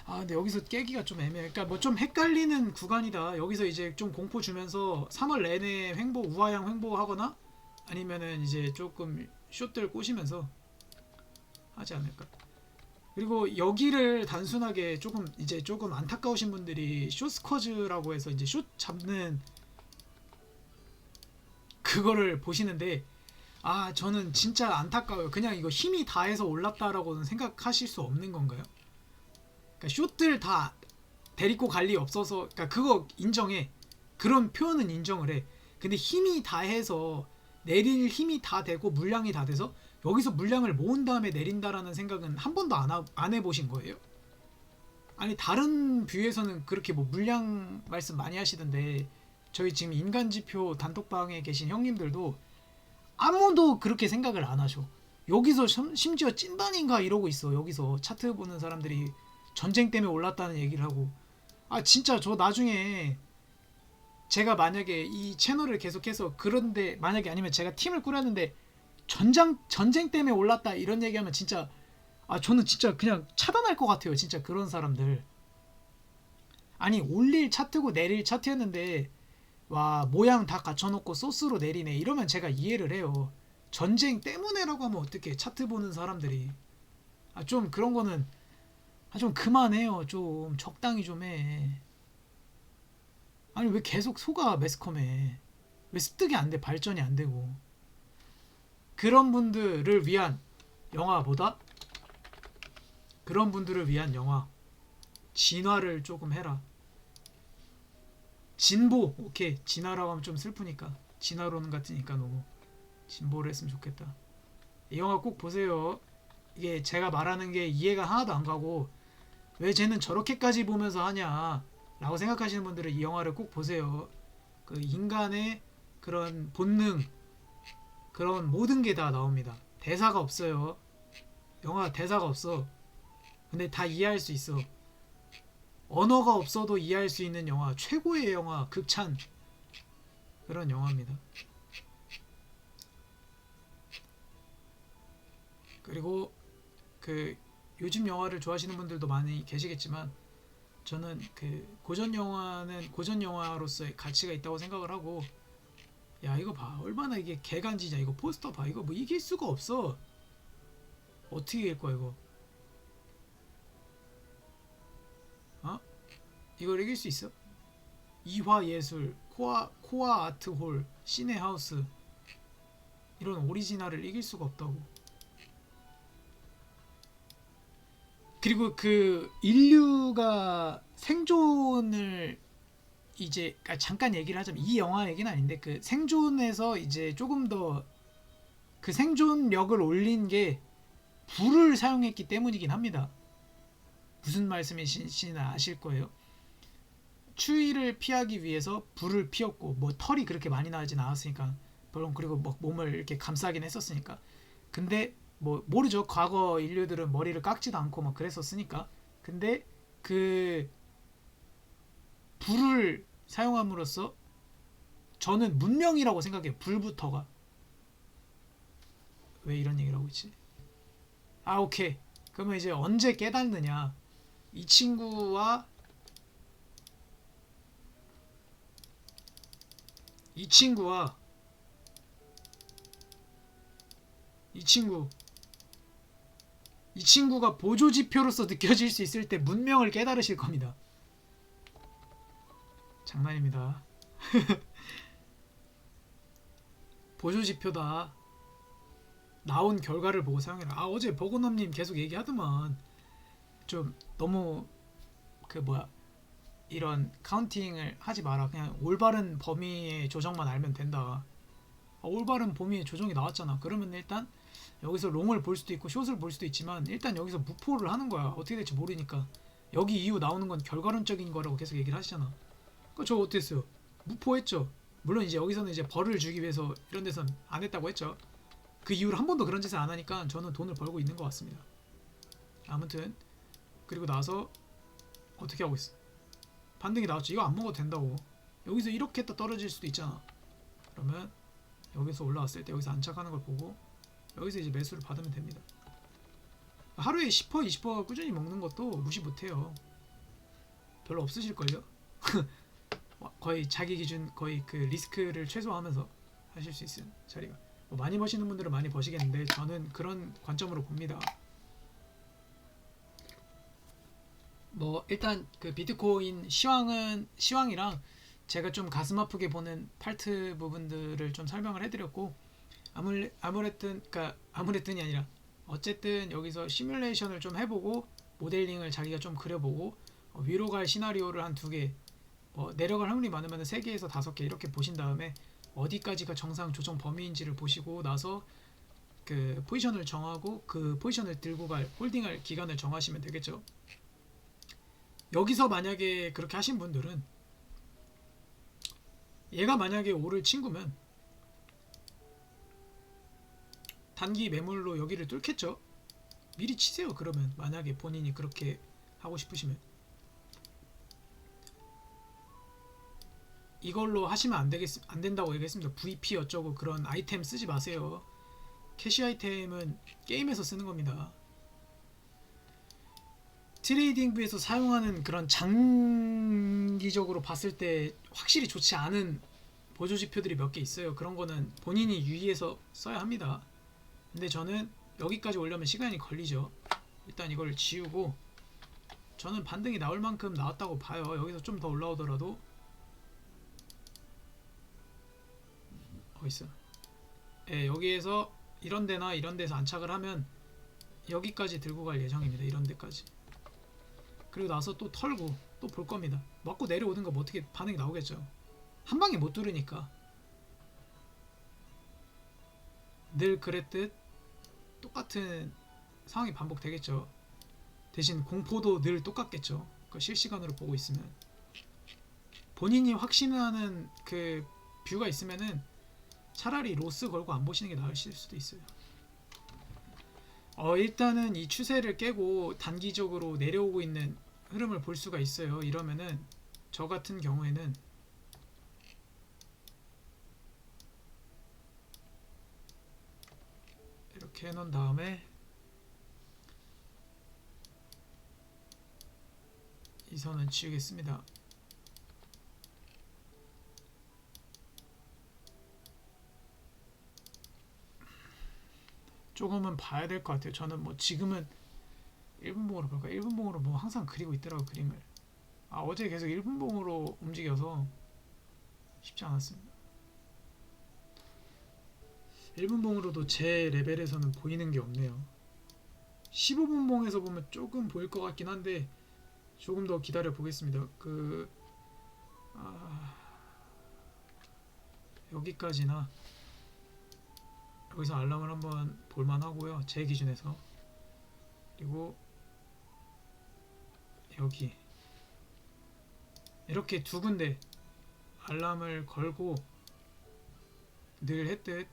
근데 여기서 깨기가 좀 애매해. 그러니까 뭐 좀 헷갈리는 구간이다. 여기서 이제 좀 공포 주면서 3월 내내 횡보, 우하향 횡보하거나 아니면은 이제 조금 숏들 꼬시면서 하지 않을까. 그리고 여기를 단순하게 조금 안타까우신 분들이 숏스쿼즈라고 해서 이제 숏 잡는 그거를 보시는데, 저는 진짜 안타까워요. 그냥 이거 힘이 다해서 올랐다라고는 생각하실 수 없는 건가요? 그러니까 숏들 다 데리고 갈 리 없어서, 그러니까 그거 인정해. 그런 표현은 인정을 해. 근데 힘이 다해서, 내릴 힘이 다 되고 물량이 다 돼서 여기서 물량을 모은 다음에 내린다라는 생각은 한 번도 안 해보신 거예요? 아니, 다른 뷰에서는 그렇게 뭐 물량 말씀 많이 하시던데, 저희 지금 인간지표 단톡방에 계신 형님들도 아무도 그렇게 생각을 안 하셔. 여기서 심지어 찐단인가 이러고 있어. 여기서 차트 보는 사람들이 전쟁 때문에 올랐다는 얘기를 하고. 진짜 저 나중에 제가 만약에 이 채널을 계속해서, 그런데 만약에 아니면 제가 팀을 꾸렸는데 전쟁 때문에 올랐다 이런 얘기하면 진짜, 저는 진짜 그냥 차단할 것 같아요. 진짜 그런 사람들. 아니, 올릴 차트고 내릴 차트였는데 와, 모양 다 갖춰놓고 소스로 내리네 이러면 제가 이해를 해요. 전쟁 때문에라고 하면 어떻게, 차트 보는 사람들이. 좀 그런 거는 좀 그만해요. 좀 적당히 좀 해. 아니, 왜 계속 속아 매스컴에. 왜 습득이 안 돼, 발전이 안 되고. 그런 분들을 위한 영화보다, 그런 분들을 위한 영화, 진화를 조금 해라. 진보, 오케이. 진화라고 하면 좀 슬프니까, 진화론 같으니까 너무 진보를 했으면 좋겠다. 이 영화 꼭 보세요. 이게 제가 말하는 게 이해가 하나도 안 가고 왜 쟤는 저렇게까지 보면서 하냐 라고 생각하시는 분들은 이 영화를 꼭 보세요. 그 인간의 그런 본능, 그런 모든 게 다 나옵니다. 대사가 없어요. 영화 대사가 없어. 근데 다 이해할 수 있어. 언어가 없어도 이해할 수 있는 영화, 최고의 영화, 극찬, 그런 영화입니다. 그리고 그 요즘 영화를 좋아하시는 분들도 많이 계시겠지만, 저는 그 고전 영화는 고전 영화로서의 가치가 있다고 생각을 하고, 야, 이거 봐, 얼마나 이게 개간지냐. 이거 포스터 봐. 이거 뭐 이길 수가 없어. 어떻게 이길 거야 이거. 어? 이걸 이길 수 있어? 이화예술, 코아 아트홀, 시네하우스, 이런 오리지널을 이길 수가 없다고. 그리고 그 인류가 생존을 이제, 잠깐 얘기를 하자면, 이 영화 얘기는 아닌데, 그 생존에서 이제 조금 더 그 생존력을 올린 게 불을 사용했기 때문이긴 합니다. 무슨 말씀이신지 아실 거예요. 추위를 피하기 위해서 불을 피웠고, 뭐 털이 그렇게 많이 나진 않았으니까, 물론, 그리고 뭐 몸을 이렇게 감싸긴 했었으니까. 근데 뭐 모르죠. 과거 인류들은 머리를 깎지도 않고 막 그랬었으니까. 근데 그 불을 사용함으로써 저는 문명이라고 생각해요. 불부터가. 왜 이런 얘기를 하고 있지? 오케이. 그러면 이제 언제 깨닫느냐. 이 친구와 이 친구와 이 친구 이 친구가 보조지표로서 느껴질 수 있을 때 문명을 깨달으실 겁니다. 장난입니다. 보조지표다. 나온 결과를 보고 사용해라. 아 어제 버거넘님 계속 얘기하더만 좀 너무 그 뭐야 이런 카운팅을 하지 마라. 그냥 올바른 범위의 조정만 알면 된다. 아, 올바른 범위의 조정이 나왔잖아. 그러면 일단 여기서 롱을 볼 수도 있고 숏을 볼 수도 있지만 일단 여기서 무포를 하는 거야. 어떻게 될지 모르니까. 여기 이후 나오는 건 결과론적인 거라고 계속 얘기를 하시잖아. 그러니까 저 어땠어요? 무포했죠. 물론 이제 여기서는 이제 벌을 주기 위해서 이런 데선 안 했다고 했죠. 그 이후로 한 번도 그런 짓을 안 하니까 저는 돈을 벌고 있는 것 같습니다. 아무튼 그리고 나서 어떻게 하고 있어? 반등이 나왔죠. 이거 안 먹어도 된다고. 여기서 이렇게 했다 떨어질 수도 있잖아. 그러면 여기서 올라왔을 때 여기서 안착하는 걸 보고 여기서 이제 매수를 받으면 됩니다. 하루에 10% 20% 꾸준히 먹는 것도 무시 못해요. 별로 없으실걸요? 거의 자기 기준 거의 그 리스크를 최소화하면서 하실 수 있는 자리가 뭐 많이 버시는 분들은 많이 버시겠는데 저는 그런 관점으로 봅니다. 뭐 일단 그 비트코인 시황이랑 제가 좀 가슴 아프게 보는 팔트 부분들을 좀 설명을 해드렸고 아무랬든이 아니라 어쨌든 여기서 시뮬레이션을 좀 해보고 모델링을 자기가 좀 그려보고 위로 갈 시나리오를 한 2개 내려갈 확률이 많으면 3개에서 5개 이렇게 보신 다음에 어디까지가 정상 조정 범위인지를 보시고 나서 그 포지션을 정하고 그 포지션을 들고 갈 홀딩할 기간을 정하시면 되겠죠. 여기서 만약에 그렇게 하신 분들은 얘가 만약에 오를 친구면 단기 매물로 여기를 뚫겠죠. 미리 치세요. 그러면 만약에 본인이 그렇게 하고 싶으시면 이걸로 하시면 안 된다고 얘기했습니다. VP 어쩌고 그런 아이템 쓰지 마세요. 캐시 아이템은 게임에서 쓰는 겁니다. 트레이딩부에서 사용하는 그런 장기적으로 봤을 때 확실히 좋지 않은 보조지표들이 몇 개 있어요. 그런 거는 본인이 유의해서 써야 합니다. 근데 저는 여기까지 오려면 시간이 걸리죠. 일단 이걸 지우고 저는 반등이 나올 만큼 나왔다고 봐요. 여기서 좀 더 올라오더라도 있어. 예, 여기에서 이런 데나 이런 데서 안착을 하면 여기까지 들고 갈 예정입니다. 이런 데까지. 그리고 나서 또 털고 또 볼 겁니다. 맞고 내려오든가 뭐 어떻게 반응이 나오겠죠. 한 방에 못 뚫으니까. 늘 그랬듯 똑같은 상황이 반복되겠죠. 대신 공포도 늘 똑같겠죠. 그러니까 실시간으로 보고 있으면 본인이 확신하는 그 뷰가 있으면은 차라리 로스 걸고 안 보시는 게 나으실 수도 있어요. 일단은 이 추세를 깨고 단기적으로 내려오고 있는 흐름을 볼 수가 있어요. 이러면은 저 같은 경우에는 이렇게 해놓은 다음에 이 선은 지우겠습니다. 조금은 봐야 될 것 같아요. 저는 뭐 지금은 1분봉으로 볼까? 1분봉으로 뭐 항상 그리고 있더라고 그림을. 어제 계속 1분봉으로 움직여서 쉽지 않았습니다. 1분봉으로도 제 레벨에서는 보이는 게 없네요. 15분봉에서 보면 조금 보일 것 같긴 한데 조금 더 기다려 보겠습니다. 여기까지나 여기서 알람을 한번 볼만하고요. 제 기준에서. 그리고 여기 이렇게 2군데 알람을 걸고 늘 했듯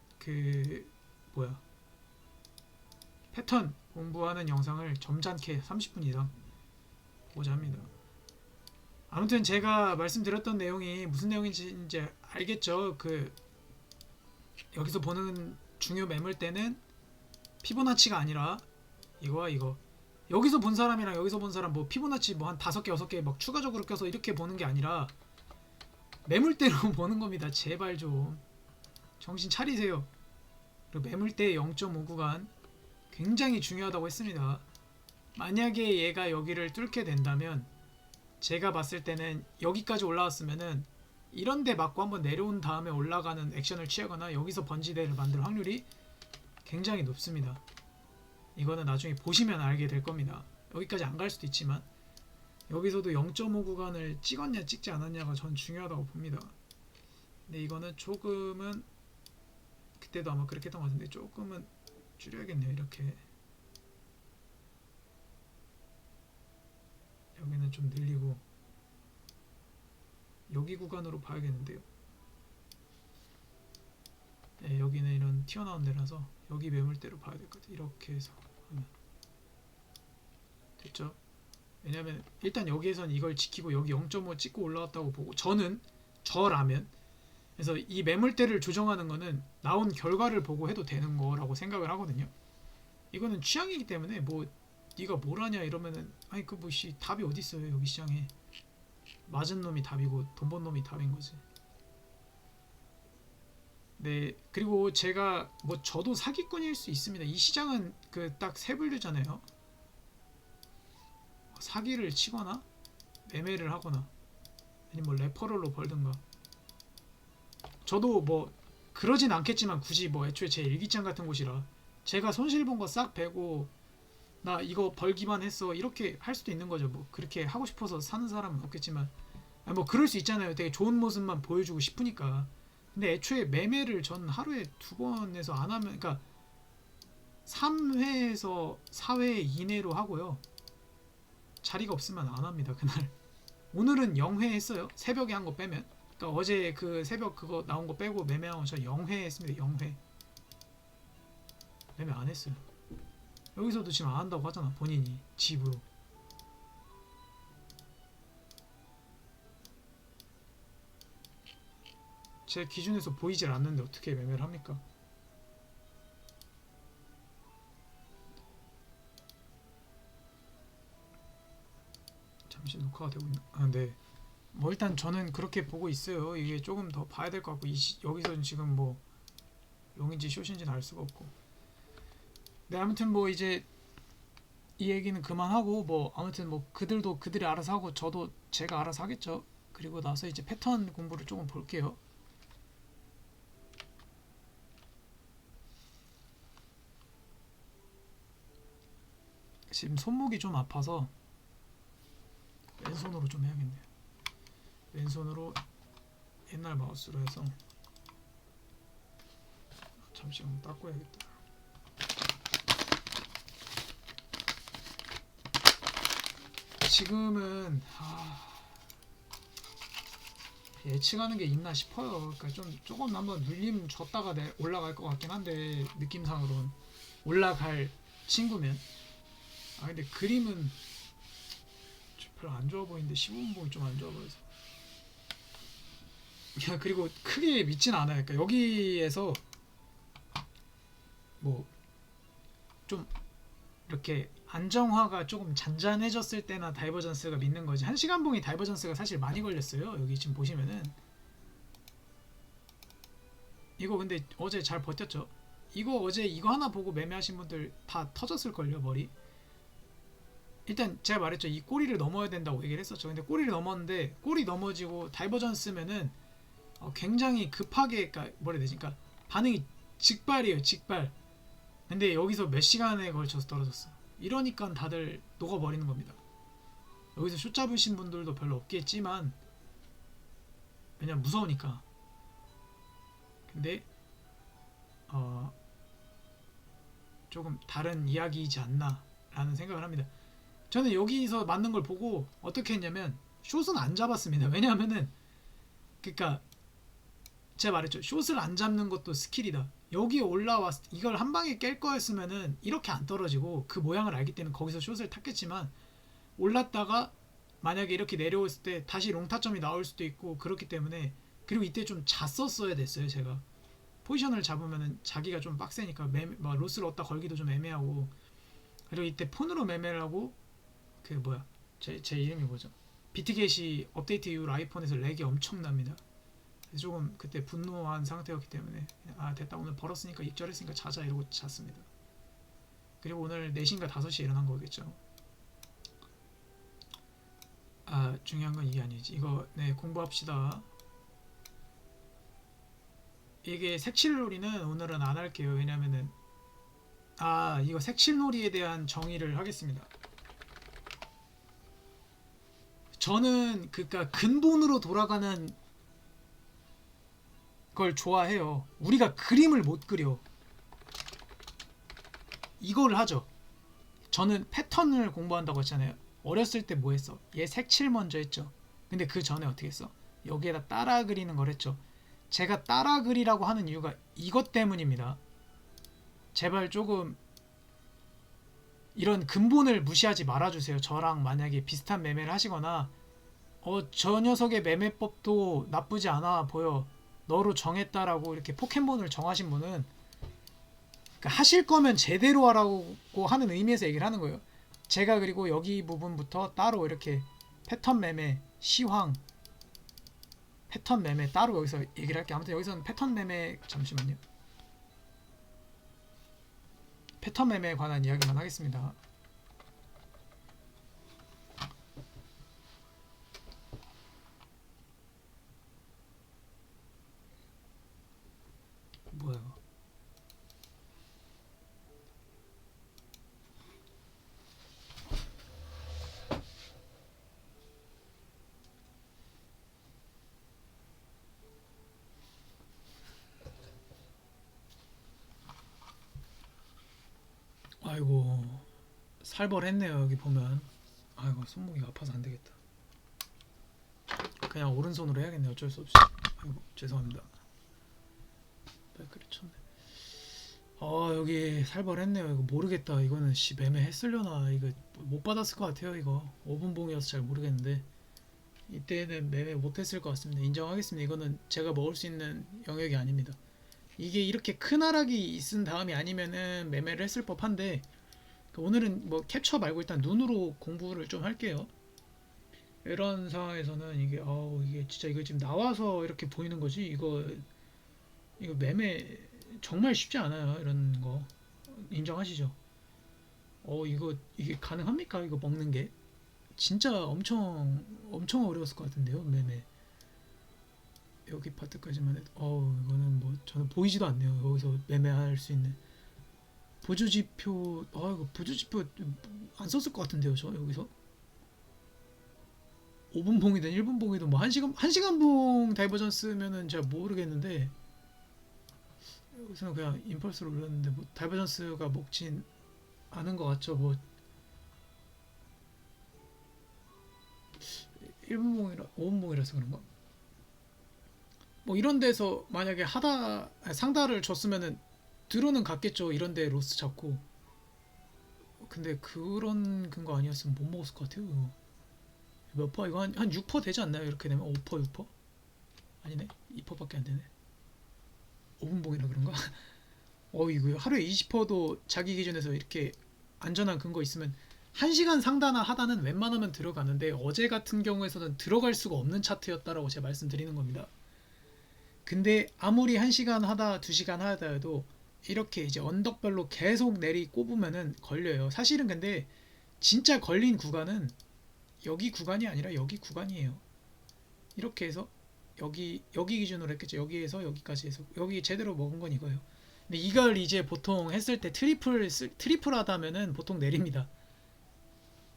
패턴 공부하는 영상을 점잖게 30분 이상 보자 합니다. 아무튼 제가 말씀드렸던 내용이 무슨 내용인지 이제 알겠죠. 여기서 보는 중요 매물대는 피보나치가 아니라 이거와 이거. 여기서 본 사람이랑 여기서 본 사람 뭐 피보나치 뭐 한 5개 6개 막 추가적으로 껴서 이렇게 보는 게 아니라 매물대로 보는 겁니다. 제발 좀 정신 차리세요. 그리고 매물대 0.5 구간 굉장히 중요하다고 했습니다. 만약에 얘가 여기를 뚫게 된다면 제가 봤을 때는 여기까지 올라왔으면은 이런데 맞고 한번 내려온 다음에 올라가는 액션을 취하거나 여기서 번지대를 만들 확률이 굉장히 높습니다. 이거는 나중에 보시면 알게 될 겁니다. 여기까지 안 갈 수도 있지만 여기서도 0.5 구간을 찍었냐 찍지 않았냐가 전 중요하다고 봅니다. 근데 이거는 조금은 그때도 아마 그렇게 했던 것 같은데 조금은 줄여야겠네요. 이렇게 여기는 좀 늘리고 여기 구간으로 봐야겠는데요. 네, 여기는 이런 튀어나온 데라서 여기 매물대로 봐야 될 것 같아요. 이렇게 해서 하면 됐죠? 왜냐면 일단 여기에선 이걸 지키고 여기 0.5 찍고 올라왔다고 보고 저라면 그래서 이 매물대를 조정하는 거는 나온 결과를 보고 해도 되는 거라고 생각을 하거든요. 이거는 취향이기 때문에 뭐 네가 뭘 하냐 이러면은 아니 그 뭐 답이 어디 있어요. 여기 시장에 맞은 놈이 답이고 돈 번 놈이 답인 거지. 네, 그리고 제가 뭐 저도 사기꾼일 수 있습니다. 이 시장은 그 딱 세 분류잖아요. 사기를 치거나 매매를 하거나 아니면 뭐 레퍼럴로 벌든가. 저도 뭐 그러진 않겠지만 굳이 뭐 애초에 제 일기장 같은 곳이라 제가 손실 본 거 싹 빼고 나 이거 벌기만 했어 이렇게 할 수도 있는 거죠. 뭐 그렇게 하고 싶어서 사는 사람은 없겠지만 아니 뭐 그럴 수 있잖아요. 되게 좋은 모습만 보여주고 싶으니까. 근데 애초에 매매를 전 하루에 2번에서 안 하면 그러니까 3회에서 4회 이내로 하고요. 자리가 없으면 안 합니다. 그날. 오늘은 0회 했어요. 새벽에 한 거 빼면. 그러니까 어제 그 새벽 그거 나온 거 빼고 매매한 거 저 0회 했습니다. 0회. 매매 안 했어요. 여기서도 지금 안 한다고 하잖아. 본인이 집으로. 제 기준에서 보이질 않는데 어떻게 매매를 합니까? 잠시 녹화가 되고 있나? 아, 네. 뭐 일단 저는 그렇게 보고 있어요. 이게 조금 더 봐야 될 것 같고 여기서는 지금 뭐 롱인지 숏인지는 알 수가 없고. 네, 아무튼 뭐 이제 이 얘기는 그만하고 뭐 아무튼 뭐 그들도 그들이 알아서 하고 저도 제가 알아서 하겠죠. 그리고 나서 이제 패턴 공부를 조금 볼게요. 지금 손목이 좀 아파서 왼손으로 좀 해야겠네요. 왼손으로 옛날 마우스로 해서 잠시만 닦고 해야겠다. 지금은 예측하는 게 있나 싶어요. 그러니까 좀 조금 한번 눌림 줬다가 올라갈 것 같긴 한데 느낌상으로는 올라갈 친구면 근데 그림은 별로 안 좋아 보이는데 15분봉이 좀 안 좋아 보여서 그리고 크게 믿진 않아요. 그러니까 여기에서 뭐 좀 이렇게 안정화가 조금 잔잔해졌을 때나 다이버전스가 믿는 거지. 1시간 봉이 다이버전스가 사실 많이 걸렸어요. 여기 지금 보시면은 이거 근데 어제 잘 버텼죠. 이거 어제 이거 하나 보고 매매하신 분들 다 터졌을걸요 머리. 일단 제가 말했죠. 이 꼬리를 넘어야 된다고 얘기를 했었죠. 근데 꼬리를 넘었는데 꼬리 넘어지고 다이버전스면은 굉장히 급하게 그러니까 뭐라 해야 되지? 그러니까 반응이 직발이에요. 직발. 근데 여기서 몇 시간에 걸쳐서 떨어졌어. 이러니까 다들 녹아버리는 겁니다. 여기서 숏 잡으신 분들도 별로 없겠지만 왜냐면 무서우니까. 근데 조금 다른 이야기이지 않나 라는 생각을 합니다. 저는 여기서 맞는 걸 보고 어떻게 했냐면 숏은 안 잡았습니다. 왜냐하면은 그러니까 제가 말했죠. 숏을 안 잡는 것도 스킬이다. 여기 올라왔 이걸 한 방에 깰 거였으면은 이렇게 안 떨어지고 그 모양을 알기 때문에 거기서 숏을 탔겠지만 올랐다가 만약에 이렇게 내려왔을 때 다시 롱타점이 나올 수도 있고 그렇기 때문에 그리고 이때 좀 잤었어야 됐어요. 제가 포지션을 잡으면은 자기가 좀 빡세니까 막 로스를 얻다 걸기도 좀 애매하고 그리고 이때 폰으로 매매를 하고 그 뭐야 제 이름이 뭐죠? 비트겟이 업데이트 이후로 아이폰에서 렉이 엄청납니다. 조금 그때 분노한 상태였기 때문에 아 됐다 오늘 벌었으니까 입절했으니까 자자 이러고 잤습니다. 그리고 오늘 4시인가 5시에 일어난 거겠죠. 아 중요한 건 이게 아니지. 이거 네 공부합시다. 이게 색칠놀이는 오늘은 안 할게요. 왜냐면은 아 이거 색칠놀이에 대한 정의를 하겠습니다. 저는 그니까 근본으로 돌아가는 걸 좋아해요. 우리가 그림을 못 그려. 이걸 하죠. 저는 패턴을 공부한다고 했잖아요. 어렸을 때 뭐 했어? 얘 색칠 먼저 했죠. 근데 그 전에 어떻게 했어? 여기에다 따라 그리는 걸 했죠. 제가 따라 그리라고 하는 이유가 이것 때문입니다. 제발 조금 이런 근본을 무시하지 말아주세요. 저랑 만약에 비슷한 매매를 하시거나 저 녀석의 매매법도 나쁘지 않아 보여. 너로 정했다라고 이렇게 포켓몬을 정하신 분은 그러니까 하실 거면 제대로 하라고 하는 의미에서 얘기를 하는 거예요. 제가 그리고 여기 부분부터 따로 이렇게 패턴 매매, 시황, 패턴 매매 따로 여기서 얘기를 할게요. 아무튼 여기서는 패턴 매매 잠시만요. 패턴 매매에 관한 이야기만 하겠습니다. 뭐야 이거? 아이고 살벌했네요. 여기 보면 아이고 손목이 아파서 안 되겠다. 그냥 오른손으로 해야겠네요. 어쩔 수 없이. 아이고 죄송합니다. 발걸이 쳤네. 여기 살벌했네요. 이거 모르겠다. 이거는 매매 했으려나 이거 못 받았을 것 같아요. 이거 5분 봉이어서 잘 모르겠는데 이때는 매매 못했을 것 같습니다. 인정하겠습니다. 이거는 제가 먹을 수 있는 영역이 아닙니다. 이게 이렇게 큰 하락이 있은 다음이 아니면은 매매를 했을 법한데 오늘은 뭐 캡처 말고 일단 눈으로 공부를 좀 할게요. 이런 상황에서는 이게 진짜 이거 지금 나와서 이렇게 보이는 거지 이거 매매 정말 쉽지 않아요. 이런 거 인정하시죠? 이게 가능합니까? 이거 먹는 게 진짜 엄청 어려웠을 것 같은데요. 매매 여기 파트까지만 해도 이거는 뭐 저는 보이지도 않네요. 여기서 매매할 수 있는 보조지표 이거 보조지표 안 썼을 것 같은데요. 저 여기서 5분 봉이든 1분 봉이든 뭐 1시간 봉 다이버전스면은 잘 모르겠는데 여기서는 그냥 임펄스로 올렸는데 뭐 다이버전스가 먹진 않은 것 같죠. 뭐 1분 봉이라 5분 봉이라서 그런가? 뭐 이런 데서 만약에 상다를 줬으면은 들어는 갔겠죠. 이런 데 로스 잡고. 근데 그런 근거 아니었으면 못 먹었을 것 같아요. 몇 퍼? 이거 한 6% 되지 않나요? 이렇게 되면 5%, 6%? 아니네. 2%밖에 안 되네. 5분봉이라 그런가? 이거 하루에 20%도 자기 기준에서 이렇게 안전한 근거 있으면 1시간 상다나 하다는 웬만하면 들어가는데 어제 같은 경우에서는 들어갈 수가 없는 차트였다라고 제가 말씀드리는 겁니다. 근데 아무리 1시간 하다 2시간 하다 해도 이렇게 이제 언덕별로 계속 내리 꼽으면은 걸려요. 사실은 근데 진짜 걸린 구간은 여기 구간이 아니라 여기 구간이에요. 이렇게 해서 여기 기준으로 했겠죠. 여기에서 여기까지 해서 여기 제대로 먹은 건 이거예요. 근데 이걸 이제 보통 했을 때 트리플 하다면은 보통 내립니다.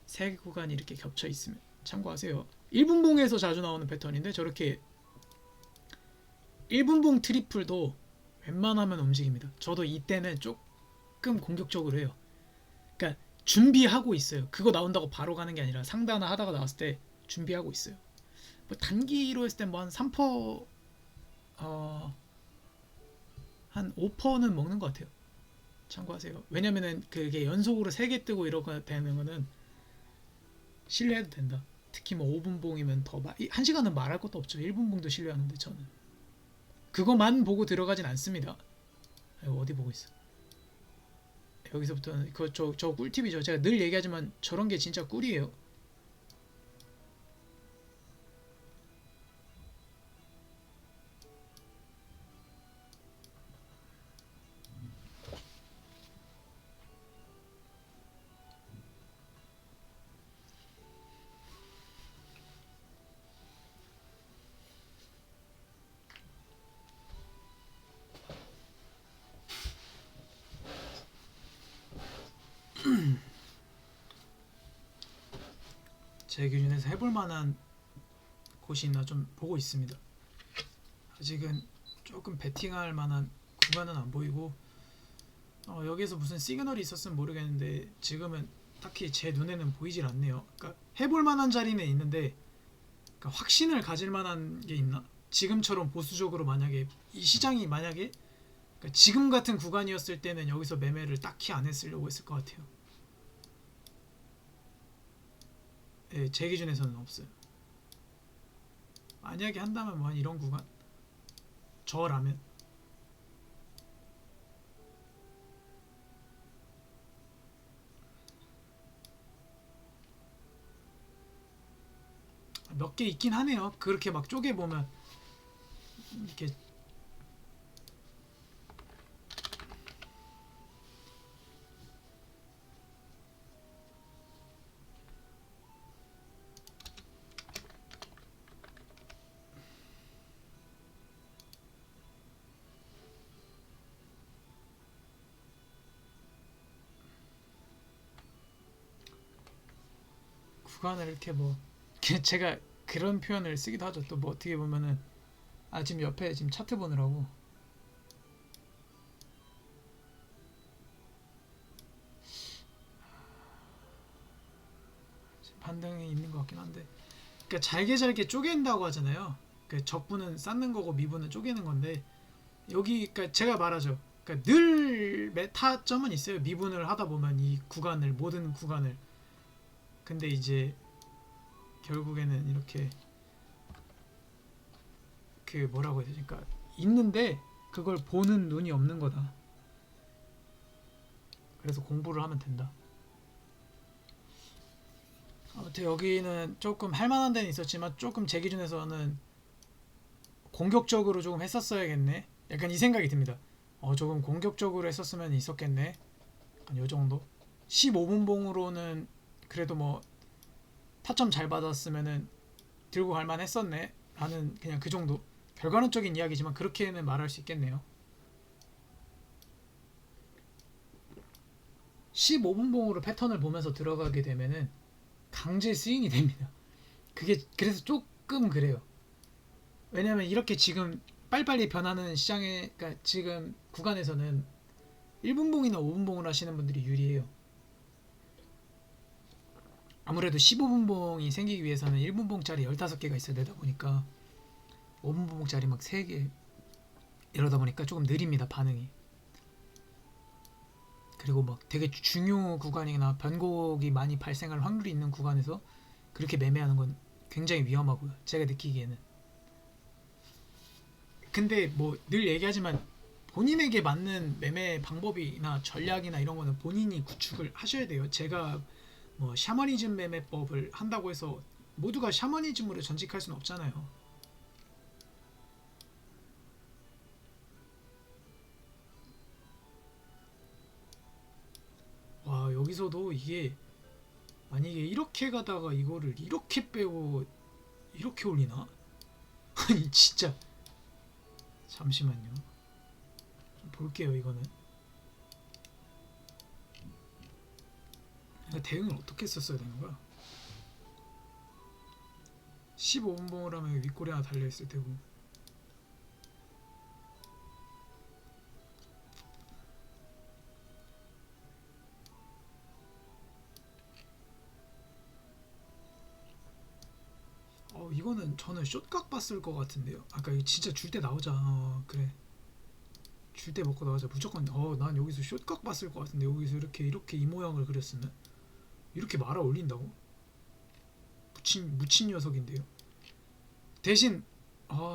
세 구간이 이렇게 겹쳐 있으면 참고하세요. 1분봉에서 자주 나오는 패턴인데 저렇게 1분봉 트리플도 웬만하면 움직입니다. 저도 이때는 조금 공격적으로 해요. 그러니까 준비하고 있어요. 그거 나온다고 바로 가는 게 아니라 상단화 하다가 나왔을 때 준비하고 있어요. 뭐 단기로 했을 때 뭐 한 3%, 한 5%는 먹는 것 같아요. 참고하세요. 왜냐면은 그게 연속으로 3개 뜨고 이러고 되는 거는 신뢰해도 된다. 특히 뭐 5분 봉이면 더 1시간은 말할 것도 없죠. 1분 봉도 신뢰하는데 저는 그거만 보고 들어가진 않습니다. 어디 보고 있어? 여기서부터는 저 꿀팁이죠. 제가 늘 얘기하지만 저런 게 진짜 꿀이에요. 제 기준에서 해볼 만한 곳이 있나 좀 보고 있습니다. 아직은 조금 베팅할 만한 구간은 안 보이고 여기서 무슨 시그널이 있었으면 모르겠는데 지금은 딱히 제 눈에는 보이질 않네요. 그러니까 해볼 만한 자리는 있는데 그러니까 확신을 가질 만한 게 있나? 지금처럼 보수적으로 만약에 이 시장이 만약에 그러니까 지금 같은 구간이었을 때는 여기서 매매를 딱히 안 했으려고 했을 것 같아요. 예, 제 기준에서는 없어요. 만약에 한다면 뭐 한 이런 구간 저라면 몇 개 있긴 하네요. 그렇게 막 쪼개 보면 이렇게 구간을 이렇게 뭐 제가 그런 표현을 쓰기도 하죠. 또 뭐 어떻게 보면은 지금 옆에 지금 차트 보느라고 반등이 있는 것 같긴 한데 그러니까 잘게 잘게 쪼갠다고 하잖아요. 그 적분은 쌓는 거고 미분은 쪼개는 건데 여기 그러니까 제가 말하죠. 그러니까 늘 메타점은 있어요. 미분을 하다 보면 이 구간을 모든 구간을 근데 이제 결국에는 이렇게 그 뭐라고 해야 되지? 그러니까 있는데 그걸 보는 눈이 없는 거다. 그래서 공부를 하면 된다. 아무튼 여기는 조금 할만한 데는 있었지만 조금 제 기준에서는 공격적으로 조금 했었어야겠네. 약간 이 생각이 듭니다. 조금 공격적으로 했었으면 있었겠네. 약간 요 정도. 15분 봉으로는 그래도 뭐 타점 잘 받았으면은 들고 갈만 했었네. 라는 그냥 그 정도. 결과론적인 이야기지만 그렇게는 말할 수 있겠네요. 15분 봉으로 패턴을 보면서 들어가게 되면은 강제 스윙이 됩니다. 그게 그래서 조금 그래요. 왜냐면 이렇게 지금 빨리빨리 변하는 시장에 그러니까 지금 구간에서는 1분봉이나 5분봉을 하시는 분들이 유리해요. 아무래도 15분봉이 생기기 위해서는 1분봉짜리 15개가 있어야 되다 보니까 5분봉짜리 막 3개 이러다 보니까 조금 느립니다, 반응이. 그리고 막 되게 중요 구간이나 변곡이 많이 발생할 확률이 있는 구간에서 그렇게 매매하는 건 굉장히 위험하고요. 제가 느끼기에는. 근데 뭐 늘 얘기하지만 본인에게 맞는 매매 방법이나 전략이나 이런 거는 본인이 구축을 하셔야 돼요. 제가 뭐 샤머니즘 매매법을 한다고 해서 모두가 샤머니즘으로 전직할 수는 없잖아요. 와, 여기서도 이게 만약에 이렇게 가다가 이거를 이렇게 빼고 이렇게 올리나? 아니 진짜 잠시만요. 좀 볼게요 이거는. 대응을 어떻게 썼어야 되는 거야? 15분봉을 하면 윗골이 하나 달려있을 테고 이거는 저는 숏각 봤을 것 같은데요. 아까 이거 진짜 줄 때 나오자. 그래. 줄 때 먹고 나오자. 무조건 난 여기서 숏각 봤을 것 같은데 여기서 이렇게 이 모양을 그렸으면 이렇게 말아 올린다고? 묻힌 녀석인데요. 대신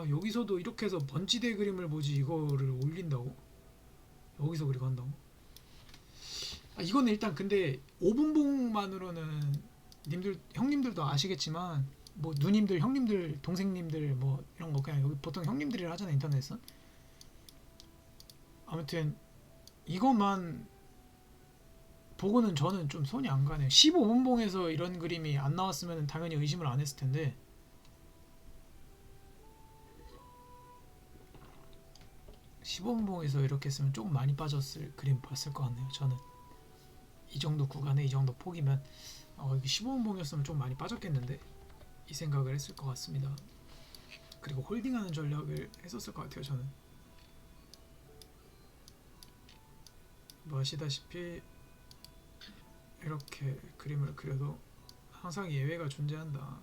여기서도 이렇게 해서 번지대 그림을 보지 이거를 올린다고? 여기서 그리고 한다고? 이거는 일단 근데 5분봉만으로는 님들 형님들도 아시겠지만 뭐 누님들 형님들 동생님들 뭐 이런 거 그냥 여기 보통 형님들이라 하잖아 인터넷은. 아무튼 이것만 보고는 저는 좀 손이 안 가네요. 15분봉에서 이런 그림이 안 나왔으면 당연히 의심을 안 했을 텐데 15분봉에서 이렇게 했으면 조금 많이 빠졌을 그림 봤을 것 같네요. 저는 이 정도 구간에 이 정도 폭이면 이게 15분봉이었으면 좀 많이 빠졌겠는데 이 생각을 했을 것 같습니다. 그리고 홀딩하는 전략을 했었을 것 같아요. 저는 뭐 아시다시피 이렇게 그림을 그려도 항상 예외가 존재한다.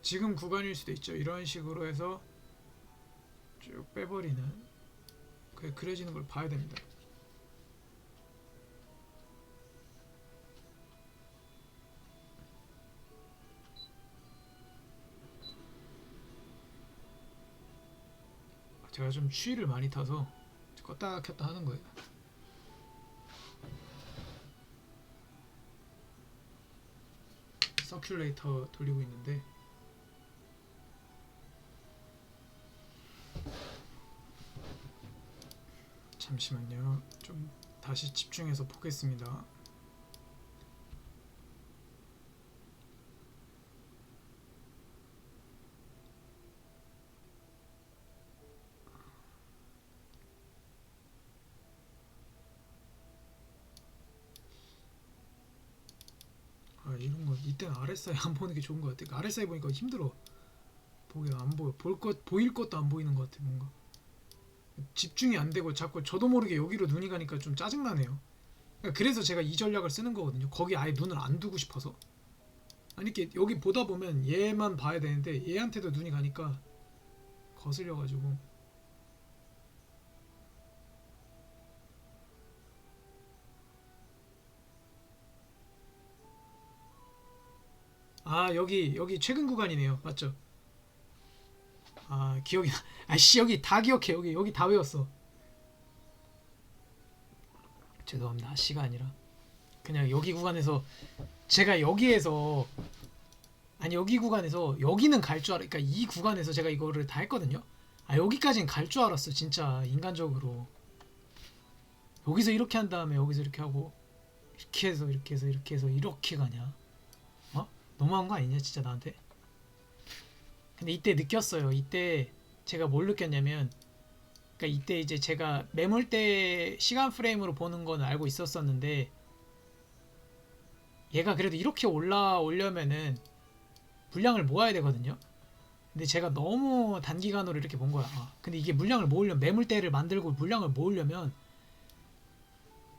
지금 구간일 수도 있죠. 이런 식으로 해서 쭉 빼버리는 그 그려지는 걸 봐야 됩니다. 제가 좀 추위를 많이 타서 껐다 켰다 하는 거예요. 서큘레이터 돌리고 있는데 잠시만요. 좀 다시 집중해서 보겠습니다. 이런 거 이때는 RSI 안 보는 게 좋은 것 같아. RSI 보니까 힘들어. 보기가 안 보여. 보일 것도 안 보이는 것 같아. 뭔가 집중이 안 되고 자꾸 저도 모르게 여기로 눈이 가니까 좀 짜증 나네요. 그래서 제가 이 전략을 쓰는 거거든요. 거기 아예 눈을 안 두고 싶어서. 아니 이렇게 여기 보다 보면 얘만 봐야 되는데 얘한테도 눈이 가니까 거슬려가지고. 여기 최근 구간이네요. 맞죠? 기억이 아씨 여기 다 기억해. 여기 다 외웠어. 죄송합니다. 아씨가 아니라 그냥 여기 구간에서 제가 여기에서 아니 여기 구간에서 여기는 갈 줄 그러니까 이 구간에서 제가 이거를 다 했거든요. 여기까지는 갈 줄 알았어. 진짜 인간적으로. 여기서 이렇게 한 다음에 여기서 이렇게 하고 이렇게 해서 이렇게 해서 이렇게 해서 이렇게 가냐? 너무한 거 아니냐 진짜 나한테? 근데 이때 느꼈어요. 이때 제가 뭘 느꼈냐면 그러니까 이때 이제 제가 매물대 시간 프레임으로 보는 건 알고 있었었는데 얘가 그래도 이렇게 올라오려면은 물량을 모아야 되거든요. 근데 제가 너무 단기간으로 이렇게 본 거야. 근데 이게 물량을 모으려면 매물대를 만들고 물량을 모으려면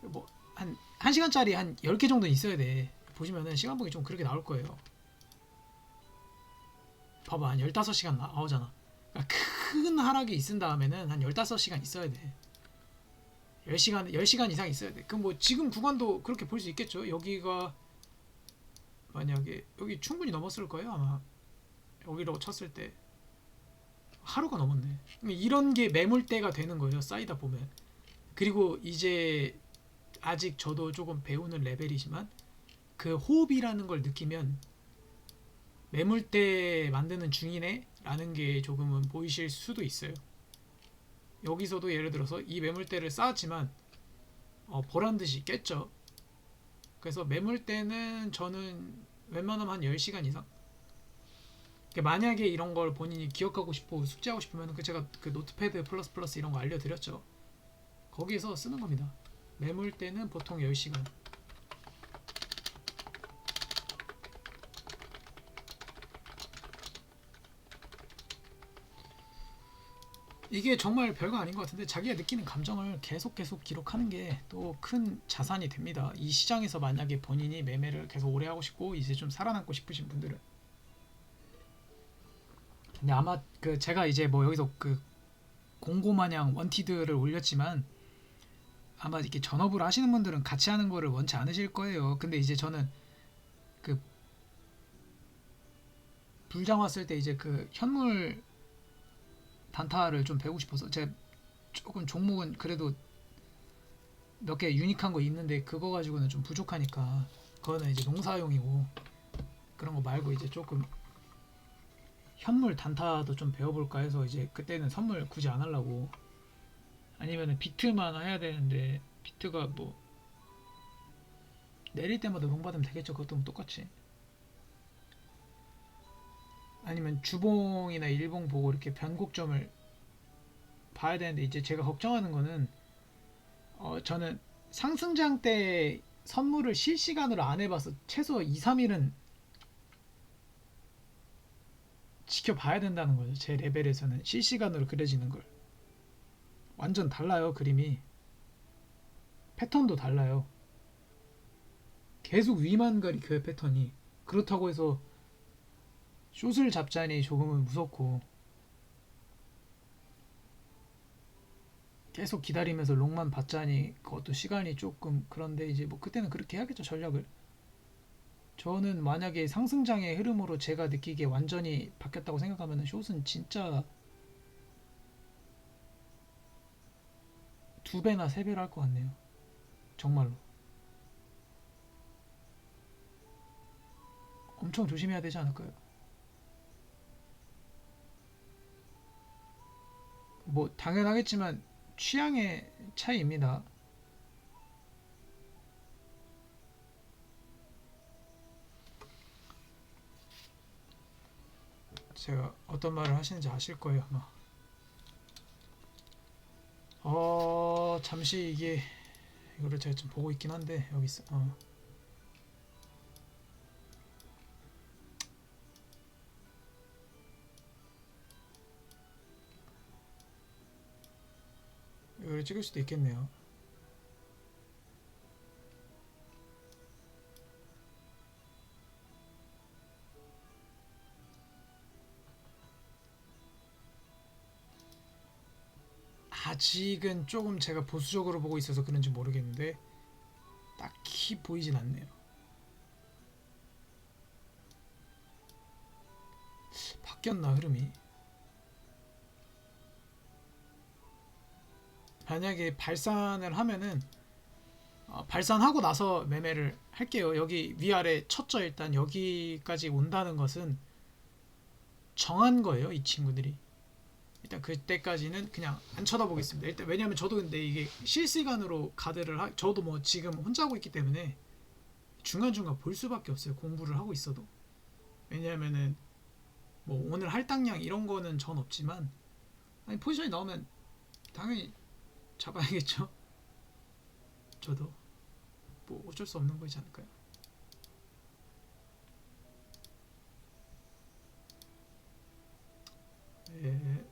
뭐 한 1시간짜리 한 10개 정도는 있어야 돼. 보시면은 시간봉이 좀 그렇게 나올 거예요. 봐봐, 한 15시간 나오잖아. 그러니까 큰 하락이 있은 다음에는 한 15시간 있어야 돼. 10시간 이상 있어야 돼. 그럼 뭐 지금 구간도 그렇게 볼 수 있겠죠. 여기가 만약에 여기 충분히 넘었을 거예요. 아마 여기로 쳤을 때 하루가 넘었네. 이런 게 매물대가 되는 거예요. 쌓이다 보면. 그리고 이제 아직 저도 조금 배우는 레벨이지만 그 호흡이라는 걸 느끼면 매물대 만드는 중이네 라는 게 조금은 보이실 수도 있어요. 여기서도 예를 들어서 이 매물대를 쌓았지만 보란듯이 깼죠. 그래서 매물대는 저는 웬만하면 한 10시간 이상. 만약에 이런 걸 본인이 기억하고 싶고 숙지하고 싶으면 제가 그 노트패드 플러스 플러스 이런 거 알려드렸죠. 거기에서 쓰는 겁니다. 매물대는 보통 10시간. 이게 정말 별거 아닌 것 같은데 자기가 느끼는 감정을 계속 기록하는 게 또 큰 자산이 됩니다. 이 시장에서 만약에 본인이 매매를 계속 오래 하고 싶고 이제 좀 살아남고 싶으신 분들은. 근데 아마 그 제가 이제 뭐 여기서 그 공고 마냥 원티드를 올렸지만 아마 이렇게 전업으로 하시는 분들은 같이 하는 거를 원치 않으실 거예요. 근데 이제 저는 그 불장 왔을 때 이제 그 현물 단타를 좀 배우고 싶어서 제가 조금 종목은 그래도 몇 개 유니크한 거 있는데 그거 가지고는 좀 부족하니까 그거는 이제 농사용이고 그런 거 말고 이제 조금 현물 단타도 좀 배워볼까 해서 이제 그때는 선물 굳이 안 하려고 아니면은 비트만 해야 되는데 비트가 뭐 내릴 때마다 롱 받으면 되겠죠. 그것도 뭐 똑같이 아니면 주봉이나 일봉 보고 이렇게 변곡점을 봐야 되는데 이제 제가 걱정하는 거는 저는 상승장 때 선물을 실시간으로 안 해봐서 최소 2, 3일은 지켜봐야 된다는 거죠. 제 레벨에서는 실시간으로 그려지는 걸. 완전 달라요, 그림이. 패턴도 달라요. 계속 위만 가리켜요, 패턴이. 그렇다고 해서 숏을 잡자니 조금은 무섭고, 계속 기다리면서 롱만 받자니 그것도 시간이 조금. 그런데 이제 뭐 그때는 그렇게 해야겠죠, 전략을. 저는 만약에 상승장의 흐름으로 제가 느끼기에 완전히 바뀌었다고 생각하면 숏은 진짜 두 배나 세 배를 할 것 같네요. 정말로. 엄청 조심해야 되지 않을까요? 뭐 당연하겠지만 취향의 차이입니다. 제가 어떤 말을 하시는지 아실 거예요, 아마. 잠시 이게 이거를 제가 좀 보고 있긴 한데 여기 있어. 이거를 찍을 수도 있겠네요. 아직은 조금 제가 보수적으로 보고 있어서 그런지 모르겠는데 딱히 보이진 않네요. 바뀌었나 흐름이? 만약에 발산을 하면은 발산하고 나서 매매를 할게요. 여기 위아래 쳤죠. 일단 여기까지 온다는 것은 정한 거예요, 이 친구들이. 일단 그때까지는 그냥 안 쳐다보겠습니다. 일단 왜냐면 저도 근데 이게 실시간으로 저도 뭐 지금 혼자 하고 있기 때문에 중간중간 볼 수밖에 없어요. 공부를 하고 있어도. 왜냐면은 뭐 오늘 할당량 이런 거는 전 없지만, 아니 포지션이 나오면 당연히 잡아야겠죠. 저도 뭐 어쩔 수 없는 거지 않을까요? 예,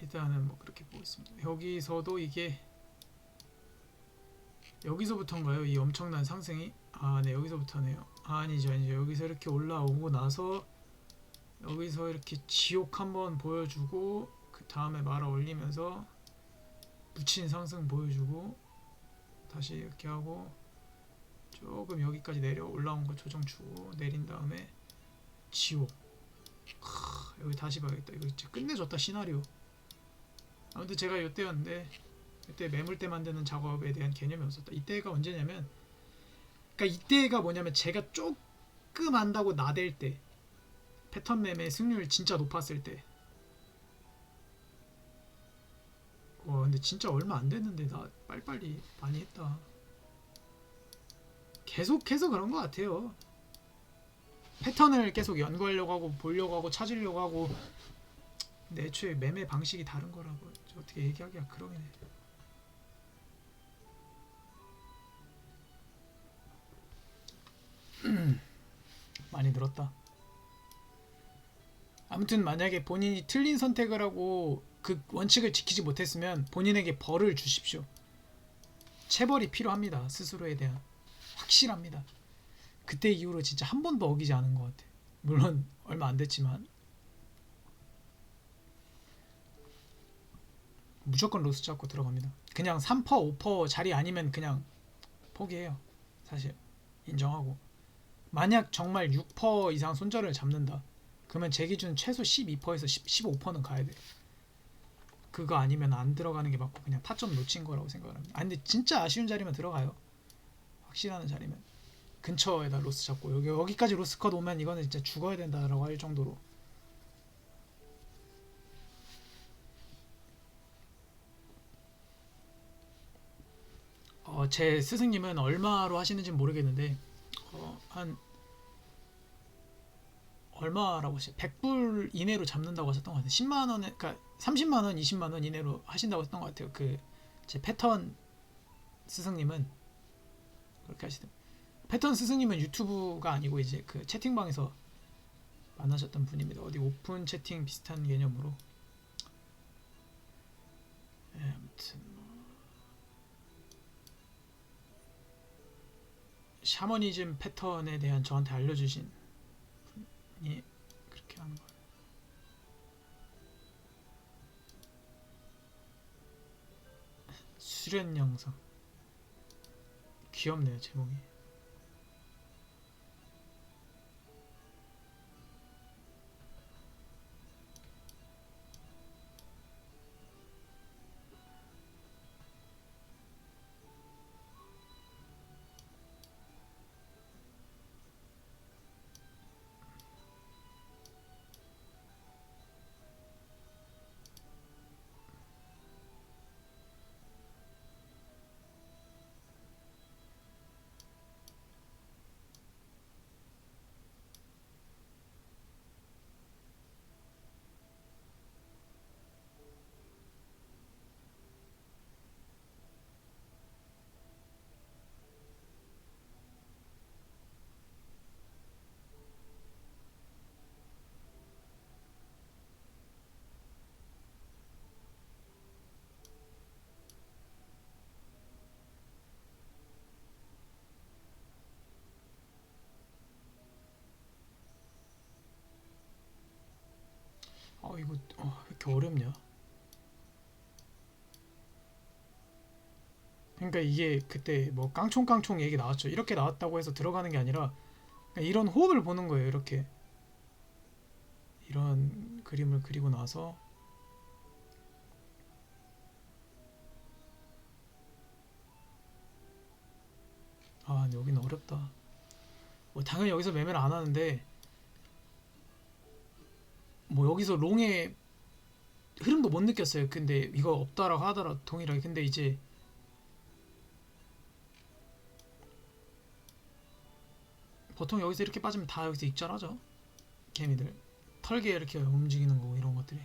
일단은 뭐 그렇게 보겠습니다. 여기서도 이게 여기서부터인가요? 이 엄청난 상승이? 아, 네, 여기서부터네요. 아니죠. 여기서 이렇게 올라오고 나서 여기서 이렇게 지옥 한번 보여주고 그 다음에 말아 올리면서 묻힌 상승 보여주고 다시 이렇게 하고 조금 여기까지 내려 올라온 거 조정 주고 내린 다음에 지옥. 여기 다시 봐야겠다. 이거 진짜 끝내줬다, 시나리오. 아무튼 제가 이때였는데, 이때 매물대 만드는 작업에 대한 개념이 없었다. 이때가 언제냐면, 그러니까 이때가 뭐냐면 제가 조금 안다고 나댈 때, 패턴 매매 승률 진짜 높았을 때. 와, 근데 진짜 얼마 안 됐는데 나 빨리빨리 많이 했다. 계속해서 그런 것 같아요. 패턴을 계속 연구하려고 하고 보려고 하고 찾으려고 하고. 근데 애초에 매매 방식이 다른 거라고 어떻게 얘기하기가 그러네. 많이 늘었다. 아무튼 만약에 본인이 틀린 선택을 하고 그 원칙을 지키지 못했으면 본인에게 벌을 주십시오. 체벌이 필요합니다. 스스로에 대한. 확실합니다. 그때 이후로 진짜 한 번도 어기지 않은 것 같아. 물론 얼마 안 됐지만 무조건 로스 잡고 들어갑니다. 그냥 3%, 5% 자리 아니면 그냥 포기해요. 사실 인정하고. 만약 정말 6% 이상 손절을 잡는다. 그러면 제 기준 최소 12%에서 15%는 가야 돼. 그거 아니면 안 들어가는 게 맞고 그냥 타점 놓친 거라고 생각을 합니다. 아, 근데 진짜 아쉬운 자리면 들어가요. 확실한 자리면. 근처에다 로스 잡고 여기까지 로스 컷 오면 이거는 진짜 죽어야 된다라고 할 정도로. 제 스승님은 얼마로 하시는지 모르겠는데 한 얼마라고 하시? 100불 이내로 잡는다고 하셨던 것 같아요. 10만 원에, 그러니까 30만 원, 20만 원 이내로 하신다고 했던 것 같아요. 그 제 패턴 스승님은 그렇게 하시더라고요. 패턴 스승님은 유튜브가 아니고 이제 그 채팅방에서 만나셨던 분입니다. 어디 오픈 채팅 비슷한 개념으로. 아무튼 샤머니즘 패턴에 대한 저한테 알려주신 분이 그렇게 하는 거예요. 수련 영상 귀엽네요 제목이. 이거 왜 이렇게 어렵냐? 그러니까 이게 그때 뭐 깡총깡총 얘기 나왔죠. 이렇게 나왔다고 해서 들어가는 게 아니라 그러니까 이런 호흡을 보는 거예요. 이렇게 이런 그림을 그리고 나서 근데 여기는 어렵다. 뭐 당연히 여기서 매매를 안 하는데 뭐 여기서 롱의 흐름도 못 느꼈어요. 근데 이거 없다라고 하더라 동일하게. 근데 이제 보통 여기서 이렇게 빠지면 다 여기서 익절하죠. 개미들 털개 이렇게 움직이는 거고 이런 것들이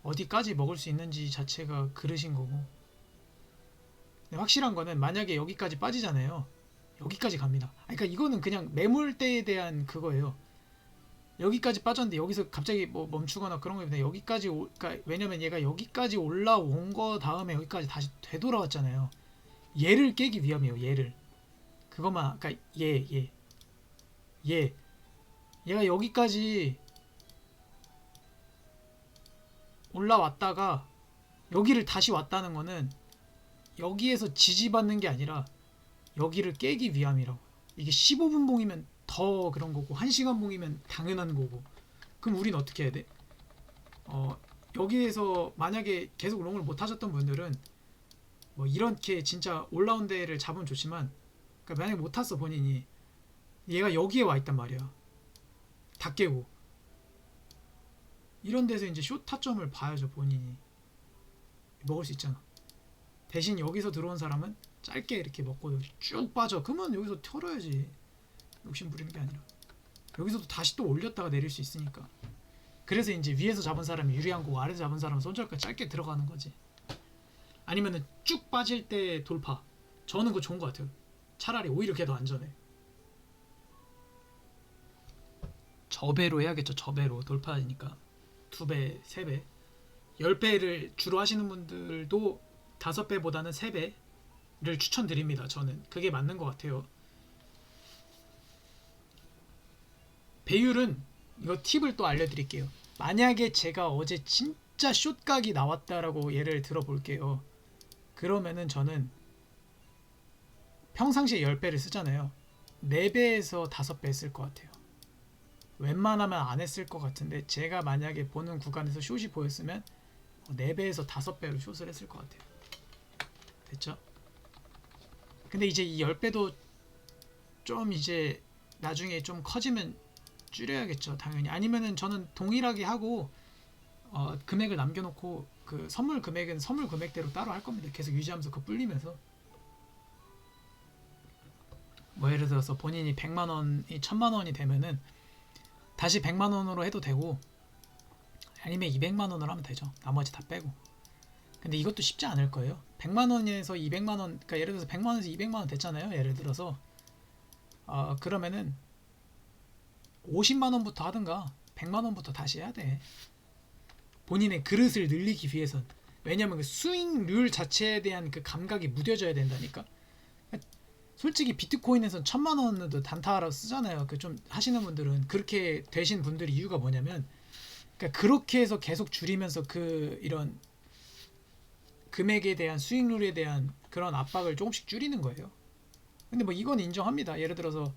어디까지 먹을 수 있는지 자체가 그릇인 거고. 근데 확실한 거는 만약에 여기까지 빠지잖아요. 여기까지 갑니다. 그러니까 이거는 그냥 매물대에 대한 그거예요. 여기까지 빠졌는데 여기서 갑자기 뭐 멈추거나 그런 거보다 여기까지 그러니까 왜냐면 얘가 여기까지 올라온 거 다음에 여기까지 다시 되돌아왔잖아요. 얘를 깨기 위함이에요. 얘를 그것만 그러니까 얘가 여기까지 올라왔다가 여기를 다시 왔다는 거는 여기에서 지지받는 게 아니라 여기를 깨기 위함이라고. 이게 15분 봉이면 더 그런 거고 1시간 봉이면 당연한 거고. 그럼 우린 어떻게 해야 돼? 여기에서 만약에 계속 롱을 못 하셨던 분들은 뭐 이렇게 진짜 올라온 데를 잡으면 좋지만 그러니까 만약에 못 탔어 본인이 얘가 여기에 와 있단 말이야. 다 깨고 이런 데서 이제 숏 타점을 봐야죠. 본인이 먹을 수 있잖아. 대신 여기서 들어온 사람은 짧게 이렇게 먹고 쭉 빠져. 그러면 여기서 털어야지. 욕심 부리는 게 아니라 여기서도 다시 또 올렸다가 내릴 수 있으니까. 그래서 이제 위에서 잡은 사람이 유리한 거고 아래에서 잡은 사람은 손절까지 짧게 들어가는 거지. 아니면은 쭉 빠질 때 돌파. 저는 그거 좋은 것 같아요. 차라리 오히려 그게 더 안전해. 저배로 해야겠죠. 저배로 돌파하니까 2배, 3배, 10배를 주로 하시는 분들도 5배보다는 3배를 추천드립니다. 저는 그게 맞는 것 같아요. 배율은 이거 팁을 또 알려드릴게요. 만약에 제가 어제 진짜 숏각이 나왔다라고 예를 들어볼게요. 그러면은 저는 평상시에 10배를 쓰잖아요. 4배에서 5배 쓸 것 같아요. 웬만하면 안 했을 것 같은데 제가 만약에 보는 구간에서 숏이 보였으면 4배에서 5배로 숏을 했을 것 같아요. 됐죠? 근데 이제 이 10배도 좀 이제 나중에 좀 커지면 줄여야겠죠. 당연히. 아니면은 저는 동일하게 하고 금액을 남겨놓고 그 선물 금액은 선물 금액대로 따로 할 겁니다. 계속 유지하면서 그거 불리면서 뭐 예를 들어서 본인이 100만원이 1000만원이 되면은 다시 100만원으로 해도 되고 아니면 200만원으로 하면 되죠. 나머지 다 빼고. 근데 이것도 쉽지 않을 거예요. 100만 원에서 200만 원, 그러니까 예를 들어서 100만 원에서 200만 원 됐잖아요. 예를 들어서 그러면은 50만 원부터 하든가 100만 원부터 다시 해야 돼. 본인의 그릇을 늘리기 위해선. 왜냐면 그 수익률 자체에 대한 그 감각이 무뎌져야 된다니까. 솔직히 비트코인에선 1000만 원도 단타로 쓰잖아요. 그 좀 하시는 분들은 그렇게 되신 분들이 이유가 뭐냐면, 그러니까 그렇게 해서 계속 줄이면서 그 이런 금액에 대한 수익률에 대한 그런 압박을 조금씩 줄이는 거예요. 근데 뭐 이건 인정합니다. 예를 들어서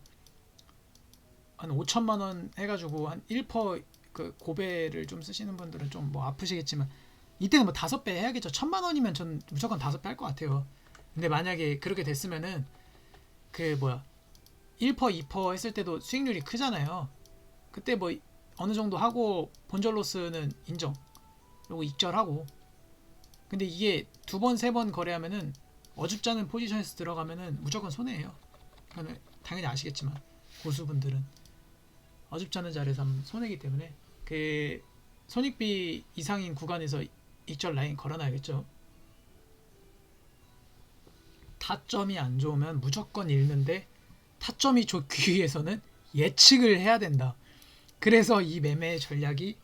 한 5천만 원 해가지고 한 1%그 고배를 좀 쓰시는 분들은 좀 뭐 아프시겠지만, 이때는 뭐 5배 해야겠죠. 1000만 원이면 전 무조건 5배 할 것 같아요. 근데 만약에 그렇게 됐으면은 그 뭐야 1% 2% 했을 때도 수익률이 크잖아요. 그때 뭐 어느 정도 하고 본전 로스는 인정. 그리고 익절하고. 근데 이게 두 번 세 번 거래하면은 어줍잖은 포지션에서 들어가면은 무조건 손해예요. 그거는 당연히 아시겠지만 고수분들은 어줍잖은 자리에서 하면 손해기 때문에 그 손익비 이상인 구간에서 익절 라인 걸어놔야겠죠. 타점이 안 좋으면 무조건 잃는데, 타점이 좋기 위해서는 예측을 해야 된다. 그래서 이 매매 전략이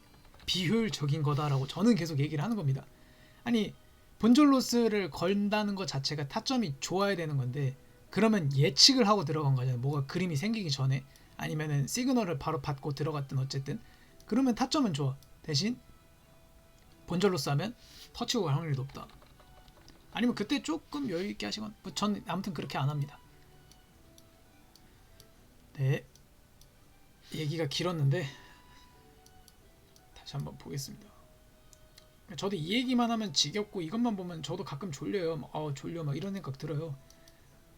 비효율적인 거다라고 저는 계속 얘기를 하는 겁니다. 아니, 본전 로스를 건다는 것 자체가 타점이 좋아야 되는 건데, 그러면 예측을 하고 들어간 거잖아요. 뭐가 그림이 생기기 전에, 아니면은 시그널을 바로 받고 들어갔든 어쨌든. 그러면 타점은 좋아. 대신 본전 로스 하면 터치고 갈 확률이 높다. 아니면 그때 조금 여유 있게 하시건, 뭐 전 아무튼 그렇게 안 합니다. 네, 얘기가 길었는데 다시 한번 보겠습니다. 저도 이 얘기만 하면 지겹고 이것만 보면 저도 가끔 졸려요. 졸려 막 이런 생각 들어요.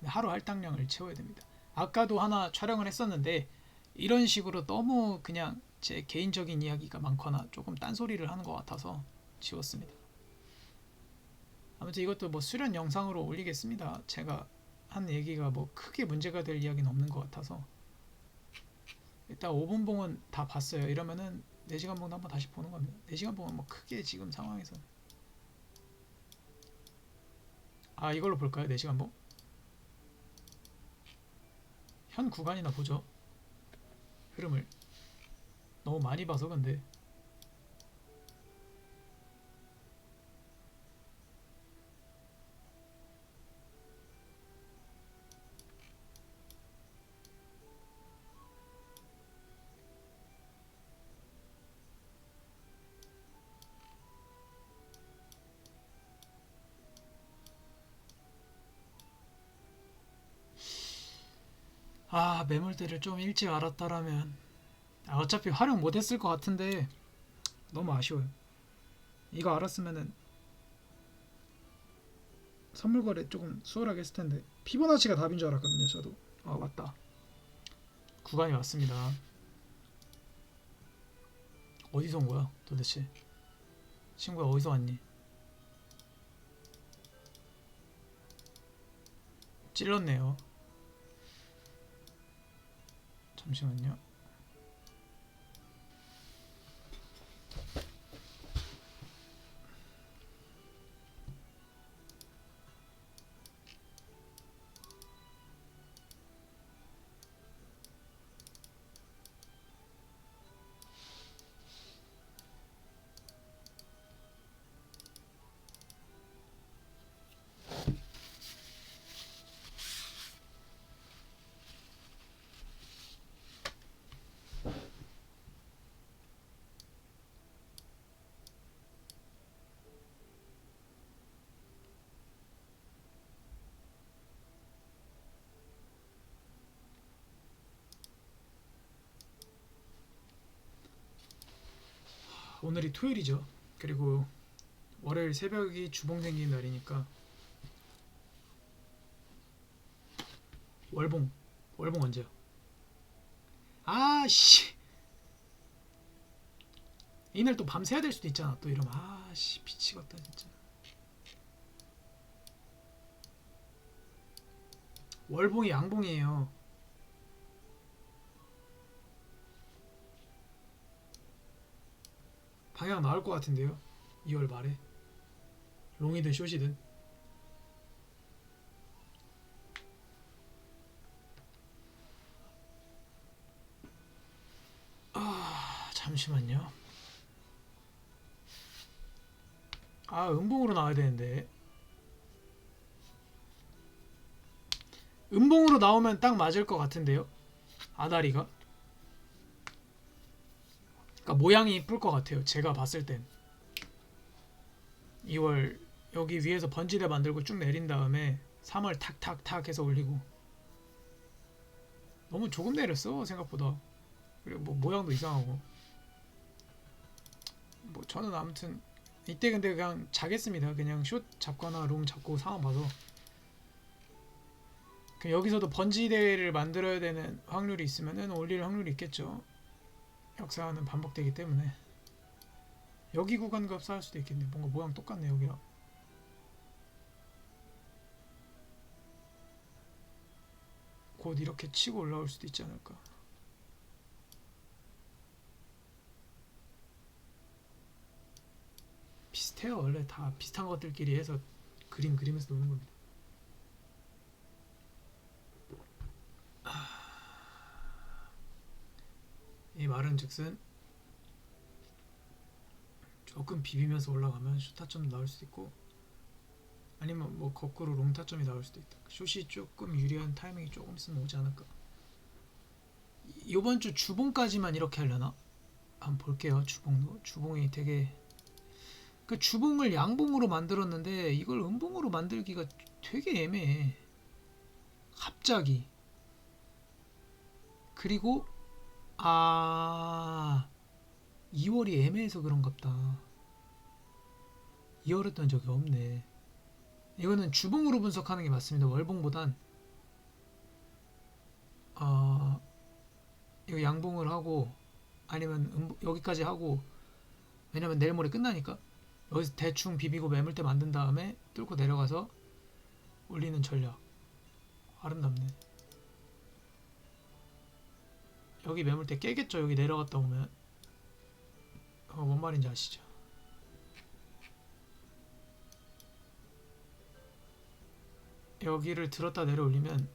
하루 할당량을 채워야 됩니다. 아까도 하나 촬영을 했었는데 이런 식으로 너무 그냥 제 개인적인 이야기가 많거나 조금 딴소리를 하는 것 같아서 지웠습니다. 아무튼 이것도 뭐 수련 영상으로 올리겠습니다. 제가 한 얘기가 뭐 크게 문제가 될 이야기는 없는 것 같아서. 일단 5분 봉은 다 봤어요. 이러면은 4시간 봉도 한번 다시 보는 겁니다. 4시간 봉은 뭐 크게 지금 상황에서 이걸로 볼까요? 4시간 봉? 현 구간이나 보죠. 흐름을 너무 많이 봐서. 근데 매물대를 좀 일찍 알았다라면, 어차피 활용 못했을 것 같은데 너무 아쉬워요. 이거 알았으면은 선물 거래 조금 수월하게 했을 텐데. 피보나치가 답인 줄 알았거든요. 저도. 맞다. 구간이 왔습니다. 어디서 온 거야 도대체? 친구야, 어디서 왔니? 찔렀네요. 잠시만요. 오늘이 토요일이죠. 그리고 월요일 새벽이 주봉 생기는 날이니까 월봉. 월봉 언제요? 아씨, 이날 또 밤새야 될 수도 있잖아. 또 이러면 미치겠다 진짜. 월봉이 양봉이에요. 방향 나올 것 같은데요. 2월 말에 롱이든 숏이든. 잠시만요. 음봉으로 나와야 되는데. 음봉으로 나오면 딱 맞을 것 같은데요. 아다리가. 그러니까 모양이 이쁠 것 같아요. 제가 봤을 땐. 2월 여기 위에서 번지대 만들고 쭉 내린 다음에 3월 탁탁탁 해서 올리고. 너무 조금 내렸어 생각보다. 그리고 뭐 모양도 이상하고. 뭐 저는 아무튼 이때 근데 그냥 자겠습니다. 그냥 숏 잡거나 롱 잡고 상황 봐서. 여기서도 번지대를 만들어야 되는 확률이 있으면은 올릴 확률이 있겠죠. 역사는 반복되기 때문에. 여기 구간과 흡사할 수도 있겠네. 뭔가 모양 똑같네 여기랑. 곧 이렇게 치고 올라올 수도 있지 않을까. 비슷해요. 원래 다 비슷한 것들끼리 해서 그림 그리면서 노는 겁니다. 이 말은 즉슨 조금 비비면서 올라가면 숏 타점 나올 수도 있고, 아니면 뭐 거꾸로 롱 타점이 나올 수도 있다. 숏이 조금 유리한 타이밍이 조금 있으면 오지 않을까. 이번 주 주봉까지만 이렇게 하려나? 한번 볼게요. 주봉도. 주봉이 되게, 그 주봉을 양봉으로 만들었는데 이걸 음봉으로 만들기가 되게 애매해. 갑자기. 그리고 2월이 애매해서 그런갑다. 2월 했던 적이 없네. 이거는 주봉으로 분석하는 게 맞습니다. 월봉보단. 이거 양봉을 하고 아니면 여기까지 하고, 왜냐면 내일 모레 끝나니까 여기서 대충 비비고 매물대 만든 다음에 뚫고 내려가서 올리는 전략. 아름답네. 여기 매물대 깨겠죠. 여기 내려갔다 오면. 뭔 말인지 아시죠? 여기를 들었다 내려 올리면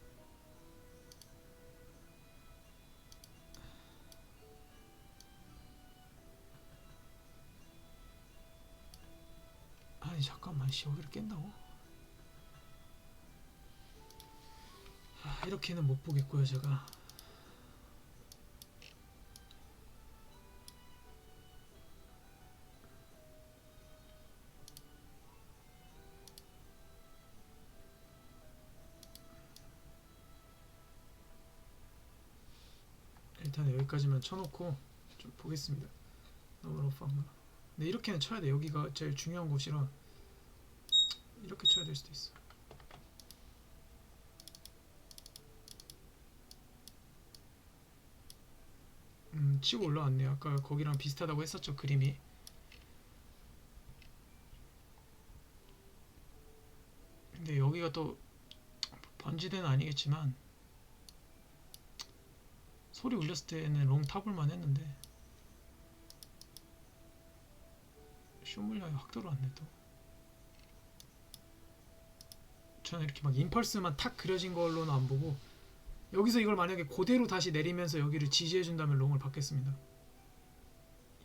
아니 잠깐만, 여기를 깬다고? 이렇게는 못 보겠고요 제가. 일단 여기까지만 쳐놓고 좀 보겠습니다. 너무 러프한가. 근데 이렇게는 쳐야 돼. 여기가 제일 중요한 곳이라 이렇게 쳐야 될 수도 있어. 치고 올라왔네요. 아까 거기랑 비슷하다고 했었죠, 그림이. 근데 여기가 또 번지대는 아니겠지만 소리 울렸을 때는 롱 타볼만 했는데 숏 물량이 확 들어왔네 또. 저는 이렇게 막 임펄스만 탁 그려진 걸로는 안 보고, 여기서 이걸 만약에 그대로 다시 내리면서 여기를 지지해준다면 롱을 받겠습니다.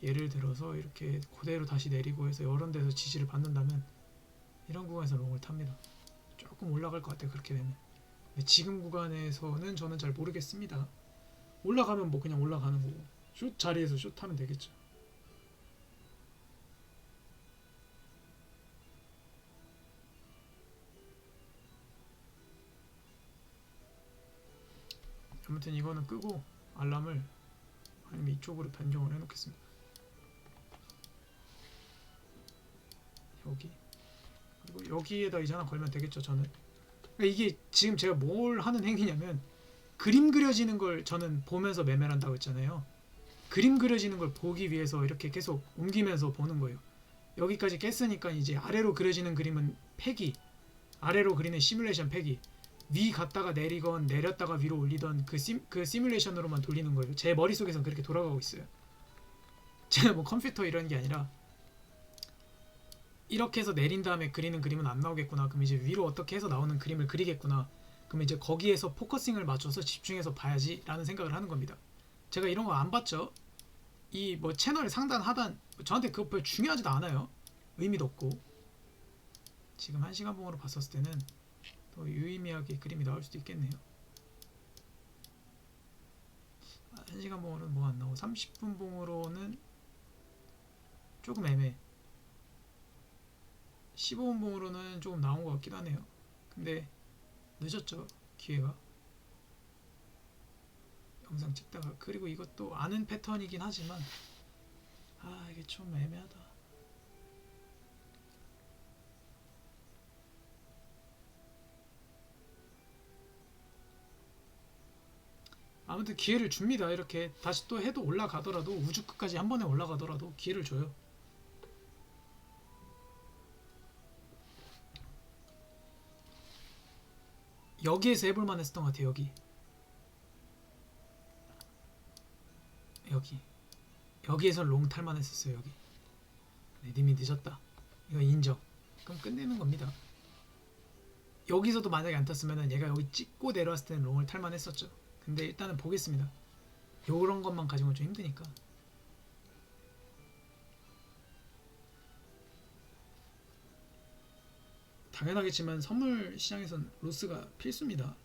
예를 들어서 이렇게 그대로 다시 내리고 해서 이런 데서 지지를 받는다면 이런 구간에서 롱을 탑니다. 조금 올라갈 것 같아요 그렇게 되면. 근데 지금 구간에서는 저는 잘 모르겠습니다. 올라가면 뭐 그냥 올라가는 거고, 숏 자리에서 숏 하면 되겠죠. 아무튼 이거는 끄고 알람을 아니면 이쪽으로 변경을 해놓겠습니다. 여기, 그리고 여기에다 이제 하나 걸면 되겠죠 저는. 그러니까 이게 지금 제가 뭘 하는 행위냐면, 그림 그려지는 걸 저는 보면서 매매를 한다고 했잖아요. 그림 그려지는 걸 보기 위해서 이렇게 계속 옮기면서 보는 거예요. 여기까지 깼으니까 이제 아래로 그려지는 그림은 패기, 아래로 그리는 시뮬레이션 패기, 위 갔다가 내리건 내렸다가 위로 올리던 그 시뮬레이션으로만 돌리는 거예요. 제 머릿속에선 그렇게 돌아가고 있어요. 제가 뭐 컴퓨터 이런 게 아니라 이렇게 해서 내린 다음에 그리는 그림은 안 나오겠구나. 그럼 이제 위로 어떻게 해서 나오는 그림을 그리겠구나. 그럼 이제 거기에서 포커싱을 맞춰서 집중해서 봐야지 라는 생각을 하는 겁니다. 제가 이런 거 안 봤죠? 이 뭐 채널 상단 하단 저한테 그거 별 중요하지도 않아요. 의미도 없고. 지금 1시간 봉으로 봤었을 때는 더 유의미하게 그림이 나올 수도 있겠네요. 1시간 봉으로는 뭐 안 나오고 30분 봉으로는 조금 애매해. 15분 봉으로는 조금 나온 것 같기도 하네요. 근데 늦었죠, 기회가. 영상 찍다가. 그리고 이것도 아는 패턴이긴 하지만 이게 좀 애매하다. 아무튼 기회를 줍니다. 이렇게 다시 또 해도 올라가더라도, 우주 끝까지 한 번에 올라가더라도 기회를 줘요. 여기에서 해볼만 했었던 것 같아요. 여기에서 롱 탈만 했었어요. 여기. 네, 님이 늦었다. 이거 인정. 그럼 끝내는 겁니다. 여기서도 만약에 안 탔으면 얘가 여기 찍고 내려왔을 때는 롱을 탈만 했었죠. 근데 일단은 보겠습니다. 요런 것만 가지고는 좀 힘드니까. 당연하겠지만 선물 시장에선 로스가 필수입니다.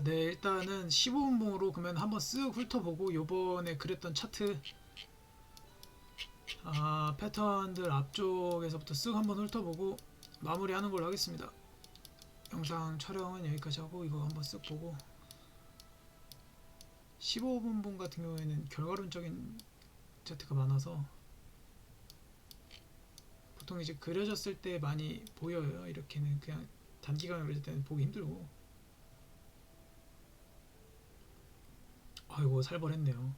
네, 일단은 15분봉으로 그러면 한번 쓱 훑어보고 요번에 그렸던 차트 패턴들 앞쪽에서부터 쓱 한번 훑어보고 마무리하는 걸로 하겠습니다. 영상 촬영은 여기까지 하고 이거 한번 쓱 보고 15분봉 같은 경우에는 결과론적인 차트가 많아서 보통 이제 그려졌을 때 많이 보여요. 이렇게는 그냥 단기간에 그릴 때는 보기 힘들고. 아이고 살벌했네요.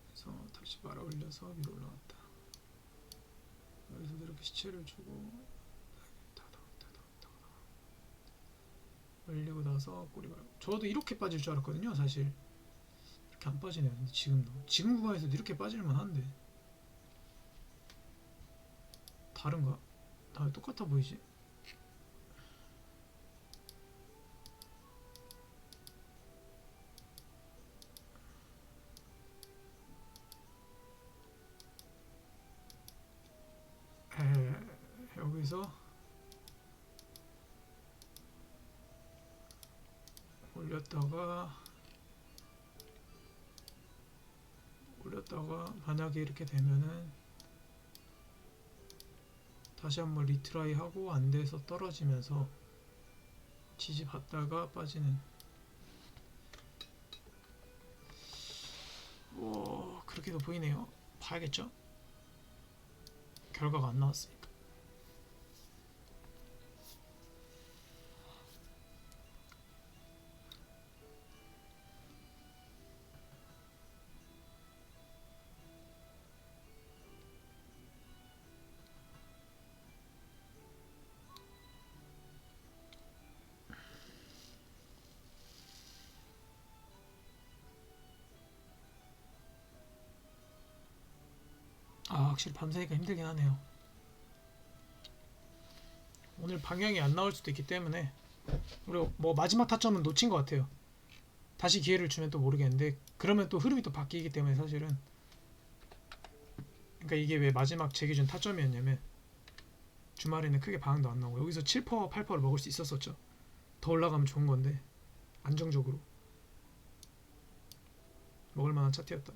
그래서 다시 말아 올려서 위로 올라갔다. 여기서도 이렇게 시체를 주고 올리고 나서 꼬리 말고. 저도 이렇게 빠질 줄 알았거든요. 사실 이렇게 안 빠지네요. 근데 지금 구간에서도 이렇게 빠질만 한데 다른가? 다 똑같아 보이지? 여기서 올렸다가 만약에 이렇게 되면은 다시 한번 리트라이 하고 안돼서 떨어지면서 지지받다가 빠지는. 그렇게도 보이네요. 봐야겠죠? 결과가 안 나왔으니까. 확실히 밤새니까 힘들긴 하네요. 오늘 방향이 안 나올 수도 있기 때문에. 그리고 뭐 마지막 타점은 놓친 것 같아요. 다시 기회를 주면 또 모르겠는데 그러면 또 흐름이 또 바뀌기 때문에 사실은. 그러니까 이게 왜 마지막 제 기준 타점이었냐면 주말에는 크게 방향도 안 나오고 여기서 7%, 8%를 먹을 수 있었었죠. 더 올라가면 좋은 건데 안정적으로 먹을 만한 차트였다.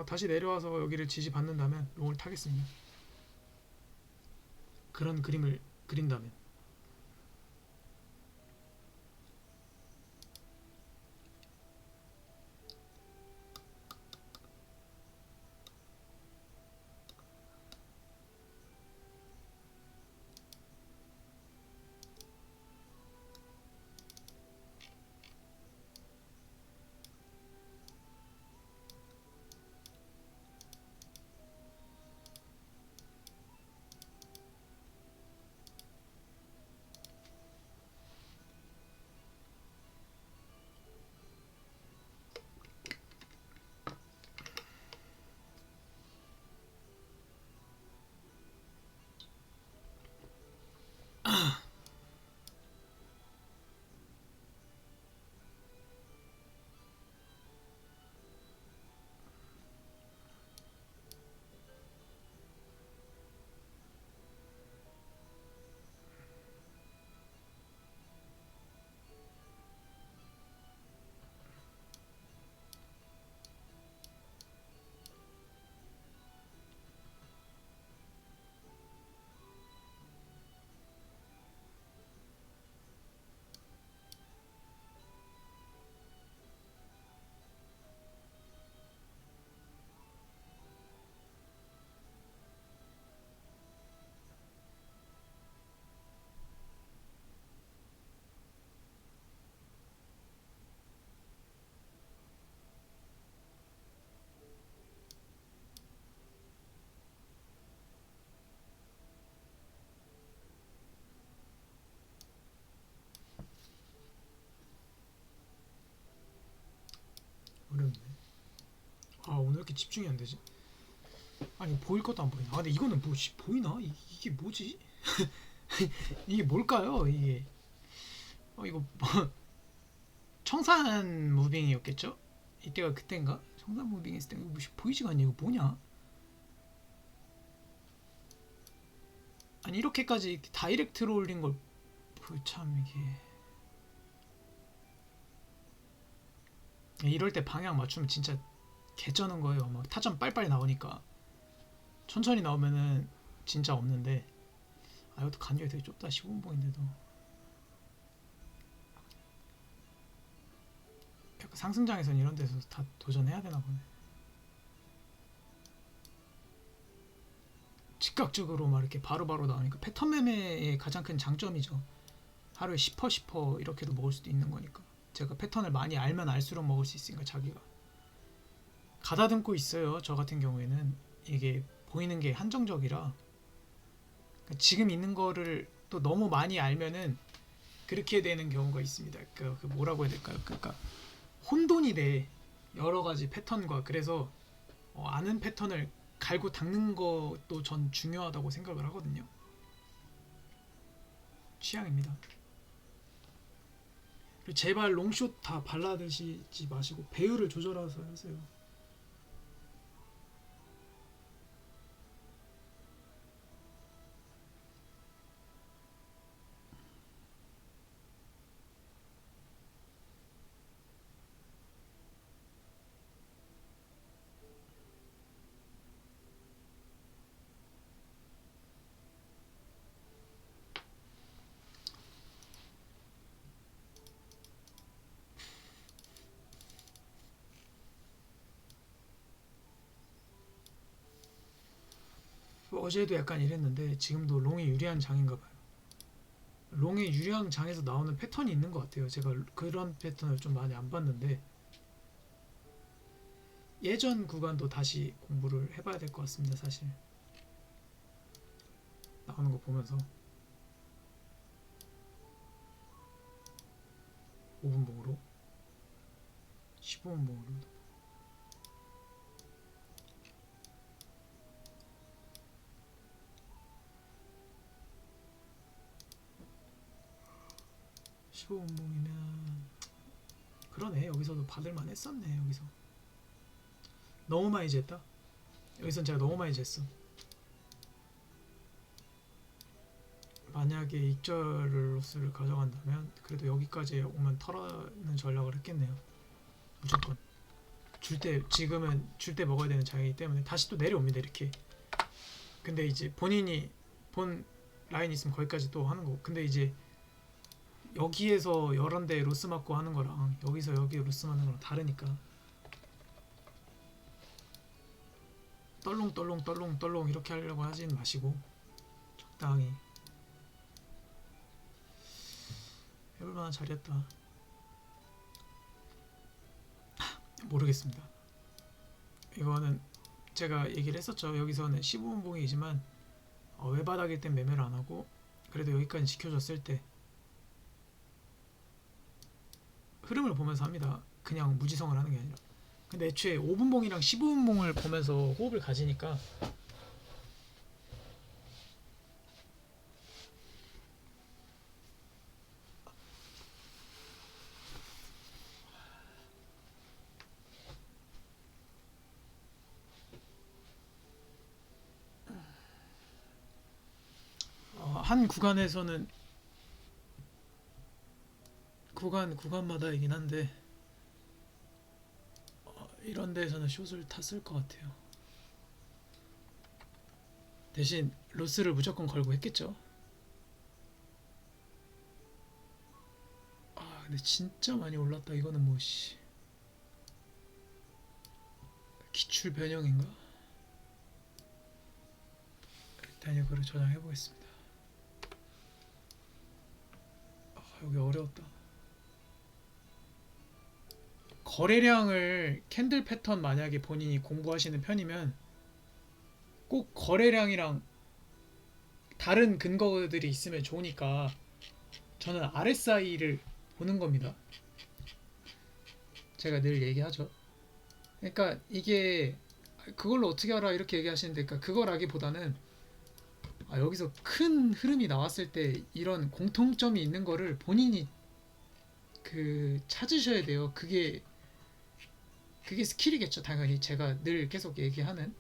다시 내려와서 여기를 지지받는다면 롱을 타겠습니다. 그런 그림을 그린다면. 이렇게 집중이 안 되지? 아니 보일 것도 안 보이나? 아 근데 이거는 뭐 보이나? 이게 뭐지? 이게 뭘까요? 이게 이거 뭐 청산 무빙이었겠죠? 이때가 그때인가? 청산 무빙 했을 때 이거 보이지가 않냐? 이거 뭐냐? 아니 이렇게까지 다이렉트로 올린 걸 참 이게 이럴 때 방향 맞추면 진짜 개쩌는 거예요. 막 타점 빨빨 나오니까 천천히 나오면은 진짜 없는데 이것도 간격이 되게 좁다. 15분봉인데도 약간 상승장에선 이런 데서 다 도전해야 되나 보네. 즉각적으로 막 이렇게 바로바로 나오니까 패턴 매매의 가장 큰 장점이죠. 하루에 10% 이렇게도 먹을 수도 있는 거니까. 제가 패턴을 많이 알면 알수록 먹을 수 있으니까 자기가 가다듬고 있어요. 저 같은 경우에는 이게 보이는 게 한정적이라 지금 있는 거를 또 너무 많이 알면은 그렇게 되는 경우가 있습니다. 그 뭐라고 해야 될까요? 그러니까 혼돈이 돼 여러 가지 패턴과. 그래서 아는 패턴을 갈고 닦는 것도 전 중요하다고 생각을 하거든요. 취향입니다. 그리고 제발 롱숏 다 발라드시지 마시고 배율을 조절해서 하세요. 어제도 약간 이랬는데 지금도 롱이 유리한 장인가 봐요. 롱의 유리한 장에서 나오는 패턴이 있는 것 같아요. 제가 그런 패턴을 좀 많이 안 봤는데 예전 구간도 다시 공부를 해봐야 될 것 같습니다. 사실 나오는 거 보면서 5분봉으로 15분봉으로 15분봉이면 그러네. 여기서도 받을만 했었네. 여기서 너무 많이 쟀다. 여기선 제가 너무 많이 쟀어. 만약에 익절 로스를 가져간다면 그래도 여기까지 오면 털어는 전략을 했겠네요. 무조건 지금은 줄 때 먹어야 되는 장이기 때문에 다시 또 내려옵니다. 이렇게. 근데 이제 본인이 본 라인 있으면 거기까지 또 하는 거고. 근데 이제 여기에서 여러 대 로스 맞고 하는 거랑 여기서 여기 로스 맞는 거랑 다르니까 떨롱 이렇게 하려고 하진 마시고 적당히 해볼만한 자리였다. 모르겠습니다. 이거는 제가 얘기를 했었죠. 여기서는 15분봉이지만 외바닥일 땐 매매를 안하고 그래도 여기까지 지켜줬을 때 흐름을 보면서 합니다. 그냥 무지성을 하는 게 아니라. 근데 애초에 5분봉이랑 15분봉을 보면서 호흡을 가지니까 한 구간에서는 구간마다이긴 한데 이런 데에서는 숏을 탔을 것 같아요. 대신 로스를 무조건 걸고 했겠죠. 근데 진짜 많이 올랐다. 이거는 뭐 기출 변형인가? 일단 이거를 저장해 보겠습니다. 여기 어려웠다. 거래량을 캔들 패턴 만약에 본인이 공부하시는 편이면 꼭 거래량이랑 다른 근거들이 있으면 좋으니까 저는 RSI를 보는 겁니다. 제가 늘 얘기하죠. 그러니까 이게 그걸로 어떻게 알아 이렇게 얘기하시는데, 그러니까 그거라기보다는 여기서 큰 흐름이 나왔을 때 이런 공통점이 있는 거를 본인이 찾으셔야 돼요. 그게 스킬이겠죠, 당연히. 제가 늘 계속 얘기하는.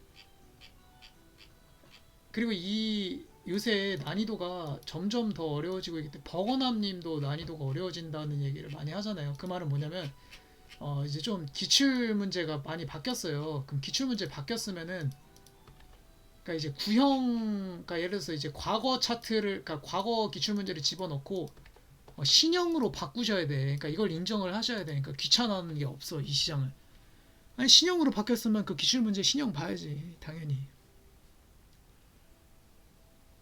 그리고 이 요새 난이도가 점점 더 어려워지고 있기 때문에 버거남님도 난이도가 어려워진다는 얘기를 많이 하잖아요. 그 말은 뭐냐면 이제 좀 기출 문제가 많이 바뀌었어요. 그럼 기출 문제 바뀌었으면은, 그러니까 이제 그러니까 예를 들어서 이제 과거 차트를, 그러니까 과거 기출 문제를 집어넣고 신형으로 바꾸셔야 돼. 그러니까 이걸 인정을 하셔야 돼. 그러니까 귀찮아하는 게 없어, 이 시장은. 아니, 신형으로 바뀌었으면 그 기출 문제 신형 봐야지, 당연히.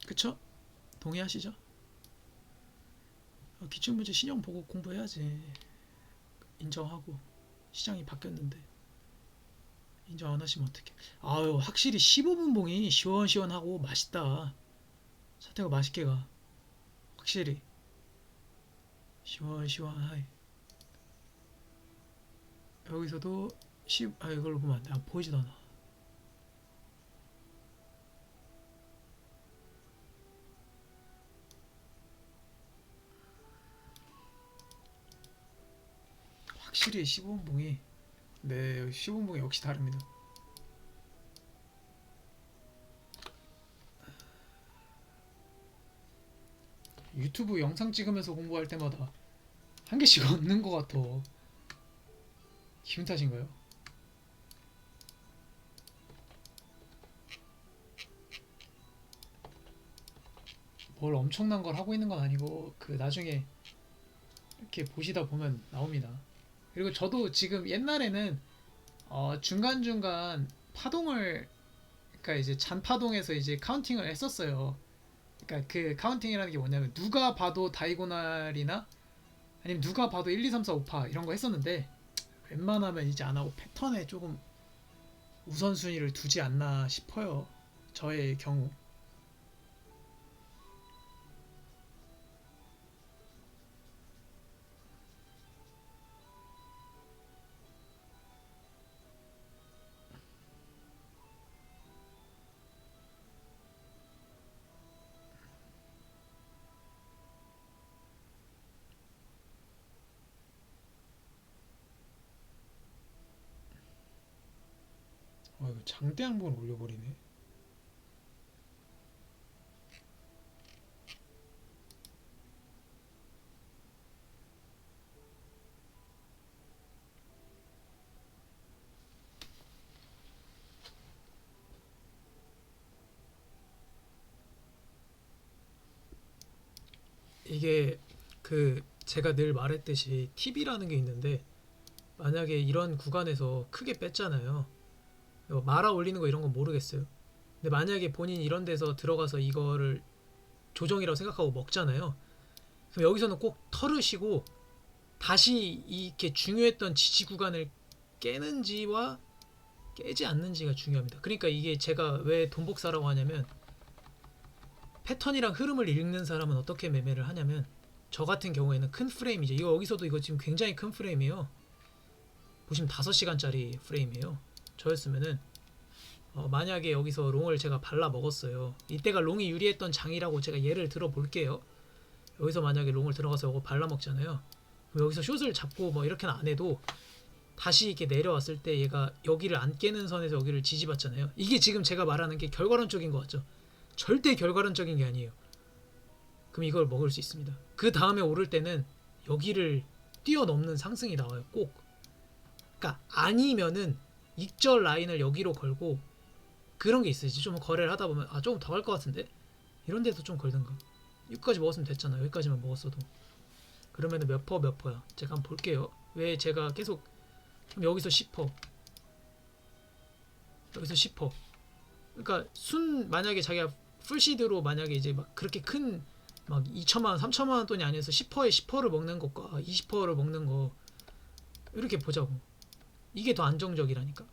그쵸? 동의하시죠? 기출 문제 신형 보고 공부해야지. 인정하고. 시장이 바뀌었는데 인정 안 하시면 어떡해. 아유, 확실히 15분 봉이 시원시원하고 맛있다. 사태가 맛있게 가. 확실히 시원시원하이. 여기서도 이걸로 보면 안 돼. 보이지도 않아. 확실히 15분 봉이, 네, 15분 봉이 역시 다릅니다. 유튜브 영상 찍으면서 공부할 때마다 한 개씩 얻는 것 같아. 기분 탓인가요? 뭘 엄청난 걸 하고 있는 건 아니고 나중에 이렇게 보시다 보면 나옵니다. 그리고 저도 지금 옛날에는 중간중간 파동을, 그러니까 이제 잔파동에서 이제 카운팅을 했었어요. 그러니까 그 카운팅이라는 게 뭐냐면 누가 봐도 다이고날이나 아니면 누가 봐도 1, 2, 3, 4, 5파 이런 거 했었는데, 웬만하면 이제 안 하고 패턴에 조금 우선순위를 두지 않나 싶어요. 저의 경우. 이거 장대 한번 올려버리네. 이게 제가 늘 말했듯이 팁이라는 게 있는데, 만약에 이런 구간에서 크게 뺐잖아요. 말아 올리는 거 이런 건 모르겠어요. 근데 만약에 본인 이런 데서 들어가서 이거를 조정이라고 생각하고 먹잖아요. 그럼 여기서는 꼭 털으시고 다시 이렇게 중요했던 지지 구간을 깨는지와 깨지 않는지가 중요합니다. 그러니까 이게 제가 왜 돈복사라고 하냐면, 패턴이랑 흐름을 읽는 사람은 어떻게 매매를 하냐면, 저 같은 경우에는 큰 프레임이죠. 이거 지금 굉장히 큰 프레임이에요. 보시면 5시간짜리 프레임이에요. 저였으면은 만약에 여기서 롱을 제가 발라 먹었어요. 이때가 롱이 유리했던 장이라고 제가 예를 들어 볼게요. 여기서 만약에 롱을 들어가서 이거 발라 먹잖아요. 그럼 여기서 숏을 잡고 뭐 이렇게는 안 해도 다시 이렇게 내려왔을 때 얘가 여기를 안 깨는 선에서 여기를 지지받잖아요. 이게 지금 제가 말하는 게 결과론적인 것 같죠? 절대 결과론적인 게 아니에요. 그럼 이걸 먹을 수 있습니다. 그 다음에 오를 때는 여기를 뛰어넘는 상승이 나와요. 꼭. 그러니까 아니면은 익절 라인을 여기로 걸고, 그런 게 있어요. 좀 거래를 하다 보면 조금 더 갈 것 같은데 이런 데서 좀 걸든가. 여기까지 먹었으면 됐잖아요. 여기까지만 먹었어도. 그러면은 몇 퍼야? 제가 한번 볼게요. 왜 제가 계속 여기서 10%, 여기서 10%. 그러니까 만약에 자기가 풀시드로 만약에 이제 막 그렇게 큰 막 2천만 원, 3천만 원 돈이 아니어서 10%에 10%를 먹는 것과 20%를 먹는 거 이렇게 보자고. 이게 더 안정적이라니까.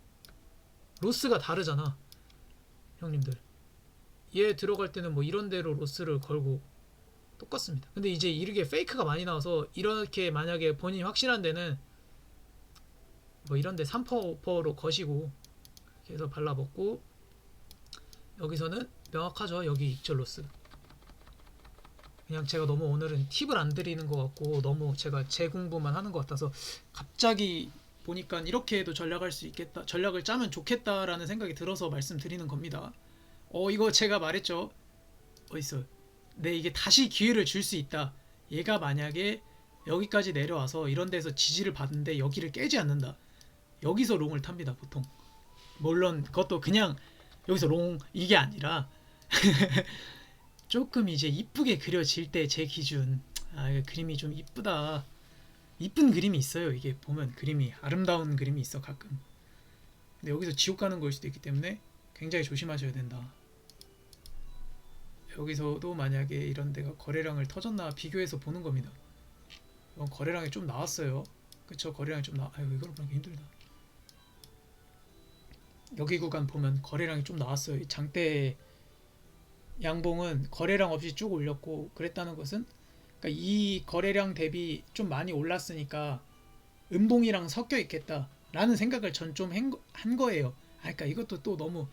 로스가 다르잖아, 형님들. 얘 들어갈 때는 뭐 이런 대로 로스를 걸고 똑같습니다. 근데 이제 이렇게 페이크가 많이 나와서, 이렇게 만약에 본인이 확실한 데는 뭐 이런 데 3%, 5%로 거시고, 이렇게 해서 발라먹고, 여기서는 명확하죠. 여기 익절로스. 그냥 제가 너무 오늘은 팁을 안 드리는 것 같고 너무 제가 제 공부만 하는 것 같아서 갑자기 보니까 이렇게 해도 전략할 수 있겠다, 전략을 짜면 좋겠다라는 생각이 들어서 말씀드리는 겁니다. 이거 제가 말했죠. 어딨어? 네, 이게 다시 기회를 줄 수 있다. 얘가 만약에 여기까지 내려와서 이런 데서 지지를 받는데 여기를 깨지 않는다. 여기서 롱을 탑니다, 보통. 물론 그것도 그냥 여기서 롱 이게 아니라 조금 이제 이쁘게 그려질 때 제 기준, 이거 그림이 좀 이쁘다, 이쁜 그림이 있어요. 이게 보면 그림이 아름다운 그림이 있어 가끔. 근데 여기서 지옥 가는 거일 수도 있기 때문에 굉장히 조심하셔야 된다. 여기서도 만약에 이런 데가 거래량을 터졌나 비교해서 보는 겁니다. 거래량이 좀 나왔어요. 그쵸, 거래량이 좀 아유, 이걸 보니까 힘들다. 여기 구간 보면 거래량이 좀 나왔어요. 장대 양봉은 거래량 없이 쭉 올렸고, 그랬다는 것은 그러니까 이 거래량 대비 좀 많이 올랐으니까 음봉이랑 섞여 있겠다 라는 생각을 전 좀 한 거예요. 그러니까 이것도 또 너무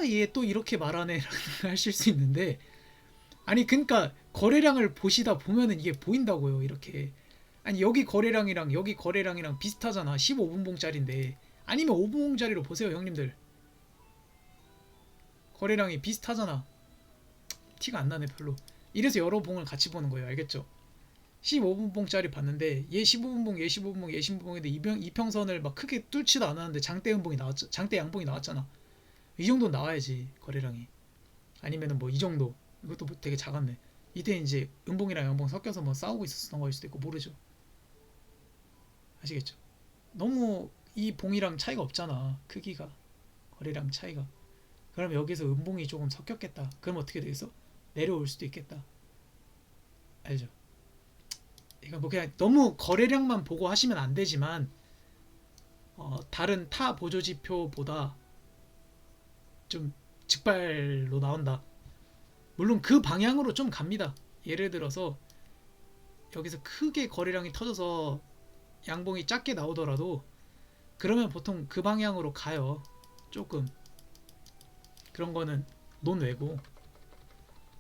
얘 또 이렇게 말하네 하실 수 있는데, 아니 그러니까 거래량을 보시다 보면은 이게 보인다고요. 이렇게. 아니 여기 거래량이랑 여기 거래량이랑 비슷하잖아. 15분봉짜리인데. 아니면 5분봉짜리로 보세요 형님들. 거래량이 비슷하잖아. 티가 안 나네 별로. 이래서 여러 봉을 같이 보는 거예요. 알겠죠? 15분봉짜리 봤는데 얘 15분봉, 얘 15분봉, 얘 15분봉인데 이평선을 막 크게 뚫지도 않았는데 장대 음봉이 나왔죠. 장대 양봉이 나왔잖아. 이 정도 나와야지 거래량이. 아니면은 뭐 이 정도. 이것도 뭐 되게 작았네. 이때 이제 음봉이랑 양봉 섞여서 뭐 싸우고 있었던 거일 수도 있고 모르죠. 아시겠죠? 너무 이 봉이랑 차이가 없잖아. 크기가, 거래량 차이가. 그럼 여기서 음봉이 조금 섞였겠다. 그럼 어떻게 되겠어? 내려올 수도 있겠다. 알죠? 그러니까 뭐 그냥 너무 거래량만 보고 하시면 안 되지만, 다른 타 보조지표보다 좀 직발로 나온다. 물론 그 방향으로 좀 갑니다. 예를 들어서 여기서 크게 거래량이 터져서 양봉이 작게 나오더라도 그러면 보통 그 방향으로 가요. 조금 그런 거는 논외고,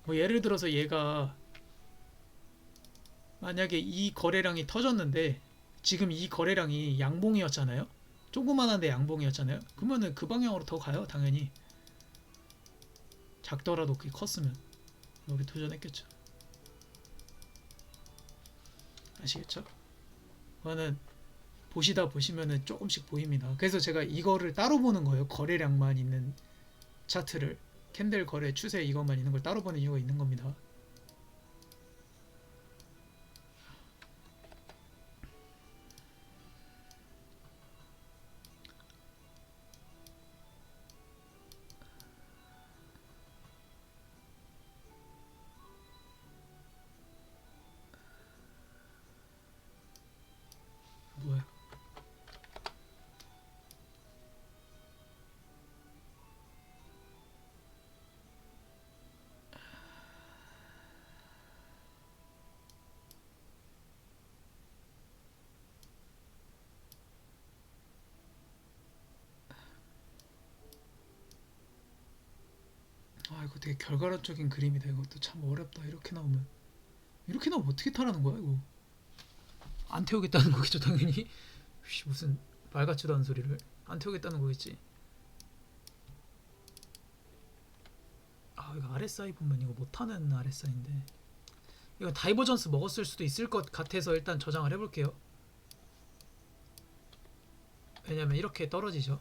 뭐 예를 들어서 얘가 만약에 이 거래량이 터졌는데 지금 이 거래량이 양봉이었잖아요. 조그만한데 양봉이었잖아요. 그러면은 그 방향으로 더 가요. 당연히 작더라도 그게 컸으면 여기 도전했겠죠. 아시겠죠? 그거는 보시다 보시면은 조금씩 보입니다. 그래서 제가 이거를 따로 보는 거예요. 거래량만 있는 차트를, 캔들 거래 추세 이것만 있는 걸 따로 보는 이유가 있는 겁니다. 뭐야? 이거 되게 결과론적인 그림이다. 이것도 참 어렵다. 이렇게 나오면 어떻게 타라는 거야 이거? 안 태우겠다는 거겠죠 당연히. 무슨 말 같지도 않은 소리를. 안 태우겠다는 거겠지. 이거 RSI 보면 이거 못하는 RSI인데, 이거 다이버전스 먹었을 수도 있을 것 같아서 일단 저장을 해볼게요. 왜냐면 이렇게 떨어지죠.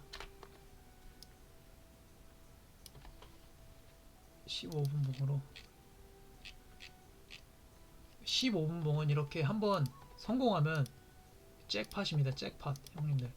15분봉으로 15분봉은 이렇게 한번 성공하면 잭팟입니다. 잭팟 형님들.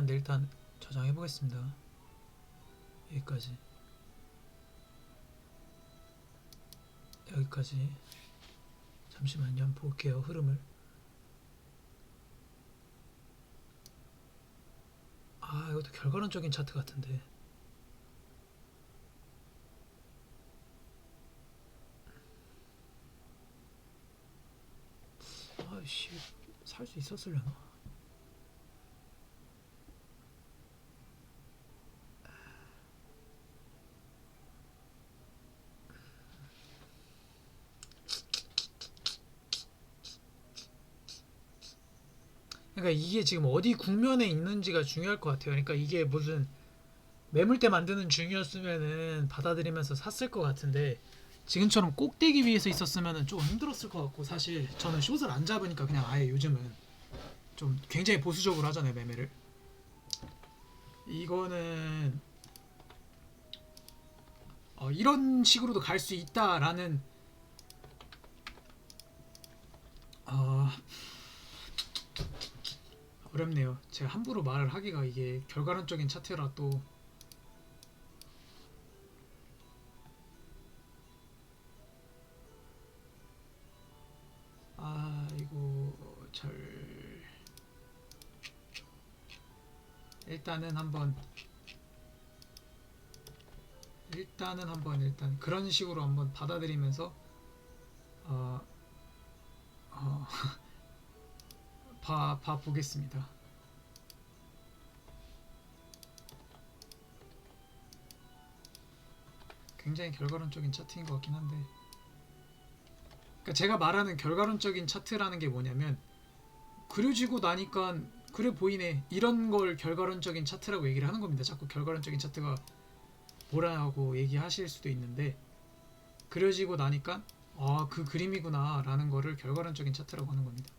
중요한데 일단 저장해 보겠습니다. 여기까지. 여기까지. 잠시만요. 한번 볼게요. 흐름을. 아, 이것도 결과론적인 차트 같은데. 아이씨, 살 수 있었으려나? 그러니까 이게 지금 어디 국면에 있는지가 중요할 것 같아요. 그러니까 이게 무슨 매물대 만드는 중이었으면은 받아들이면서 샀을 것 같은데 지금처럼 꼭대기 위에서 있었으면은 좀 힘들었을 것 같고, 사실 저는 숏을 안 잡으니까 그냥 아예 요즘은 좀 굉장히 보수적으로 하잖아요, 매매를. 이거는 이런 식으로도 갈 수 있다라는 어, 어렵네요. 제가 함부로 말을 하기가, 이게 결과론적인 차트라 또. 이거 잘 일단은 한번 일단 그런 식으로 한번 받아들이면서 어, 어, 봐 보겠습니다. 굉장히 결과론적인 차트인 것 같긴 한데, 그러니까 제가 말하는 결과론적인 차트라는 게 뭐냐면, 그려지고 나니까 그래 보이네, 이런 걸 결과론적인 차트라고 얘기를 하는 겁니다. 자꾸 결과론적인 차트가 뭐라고 얘기하실 수도 있는데, 그려지고 나니까 그 그림이구나 라는 거를 결과론적인 차트라고 하는 겁니다.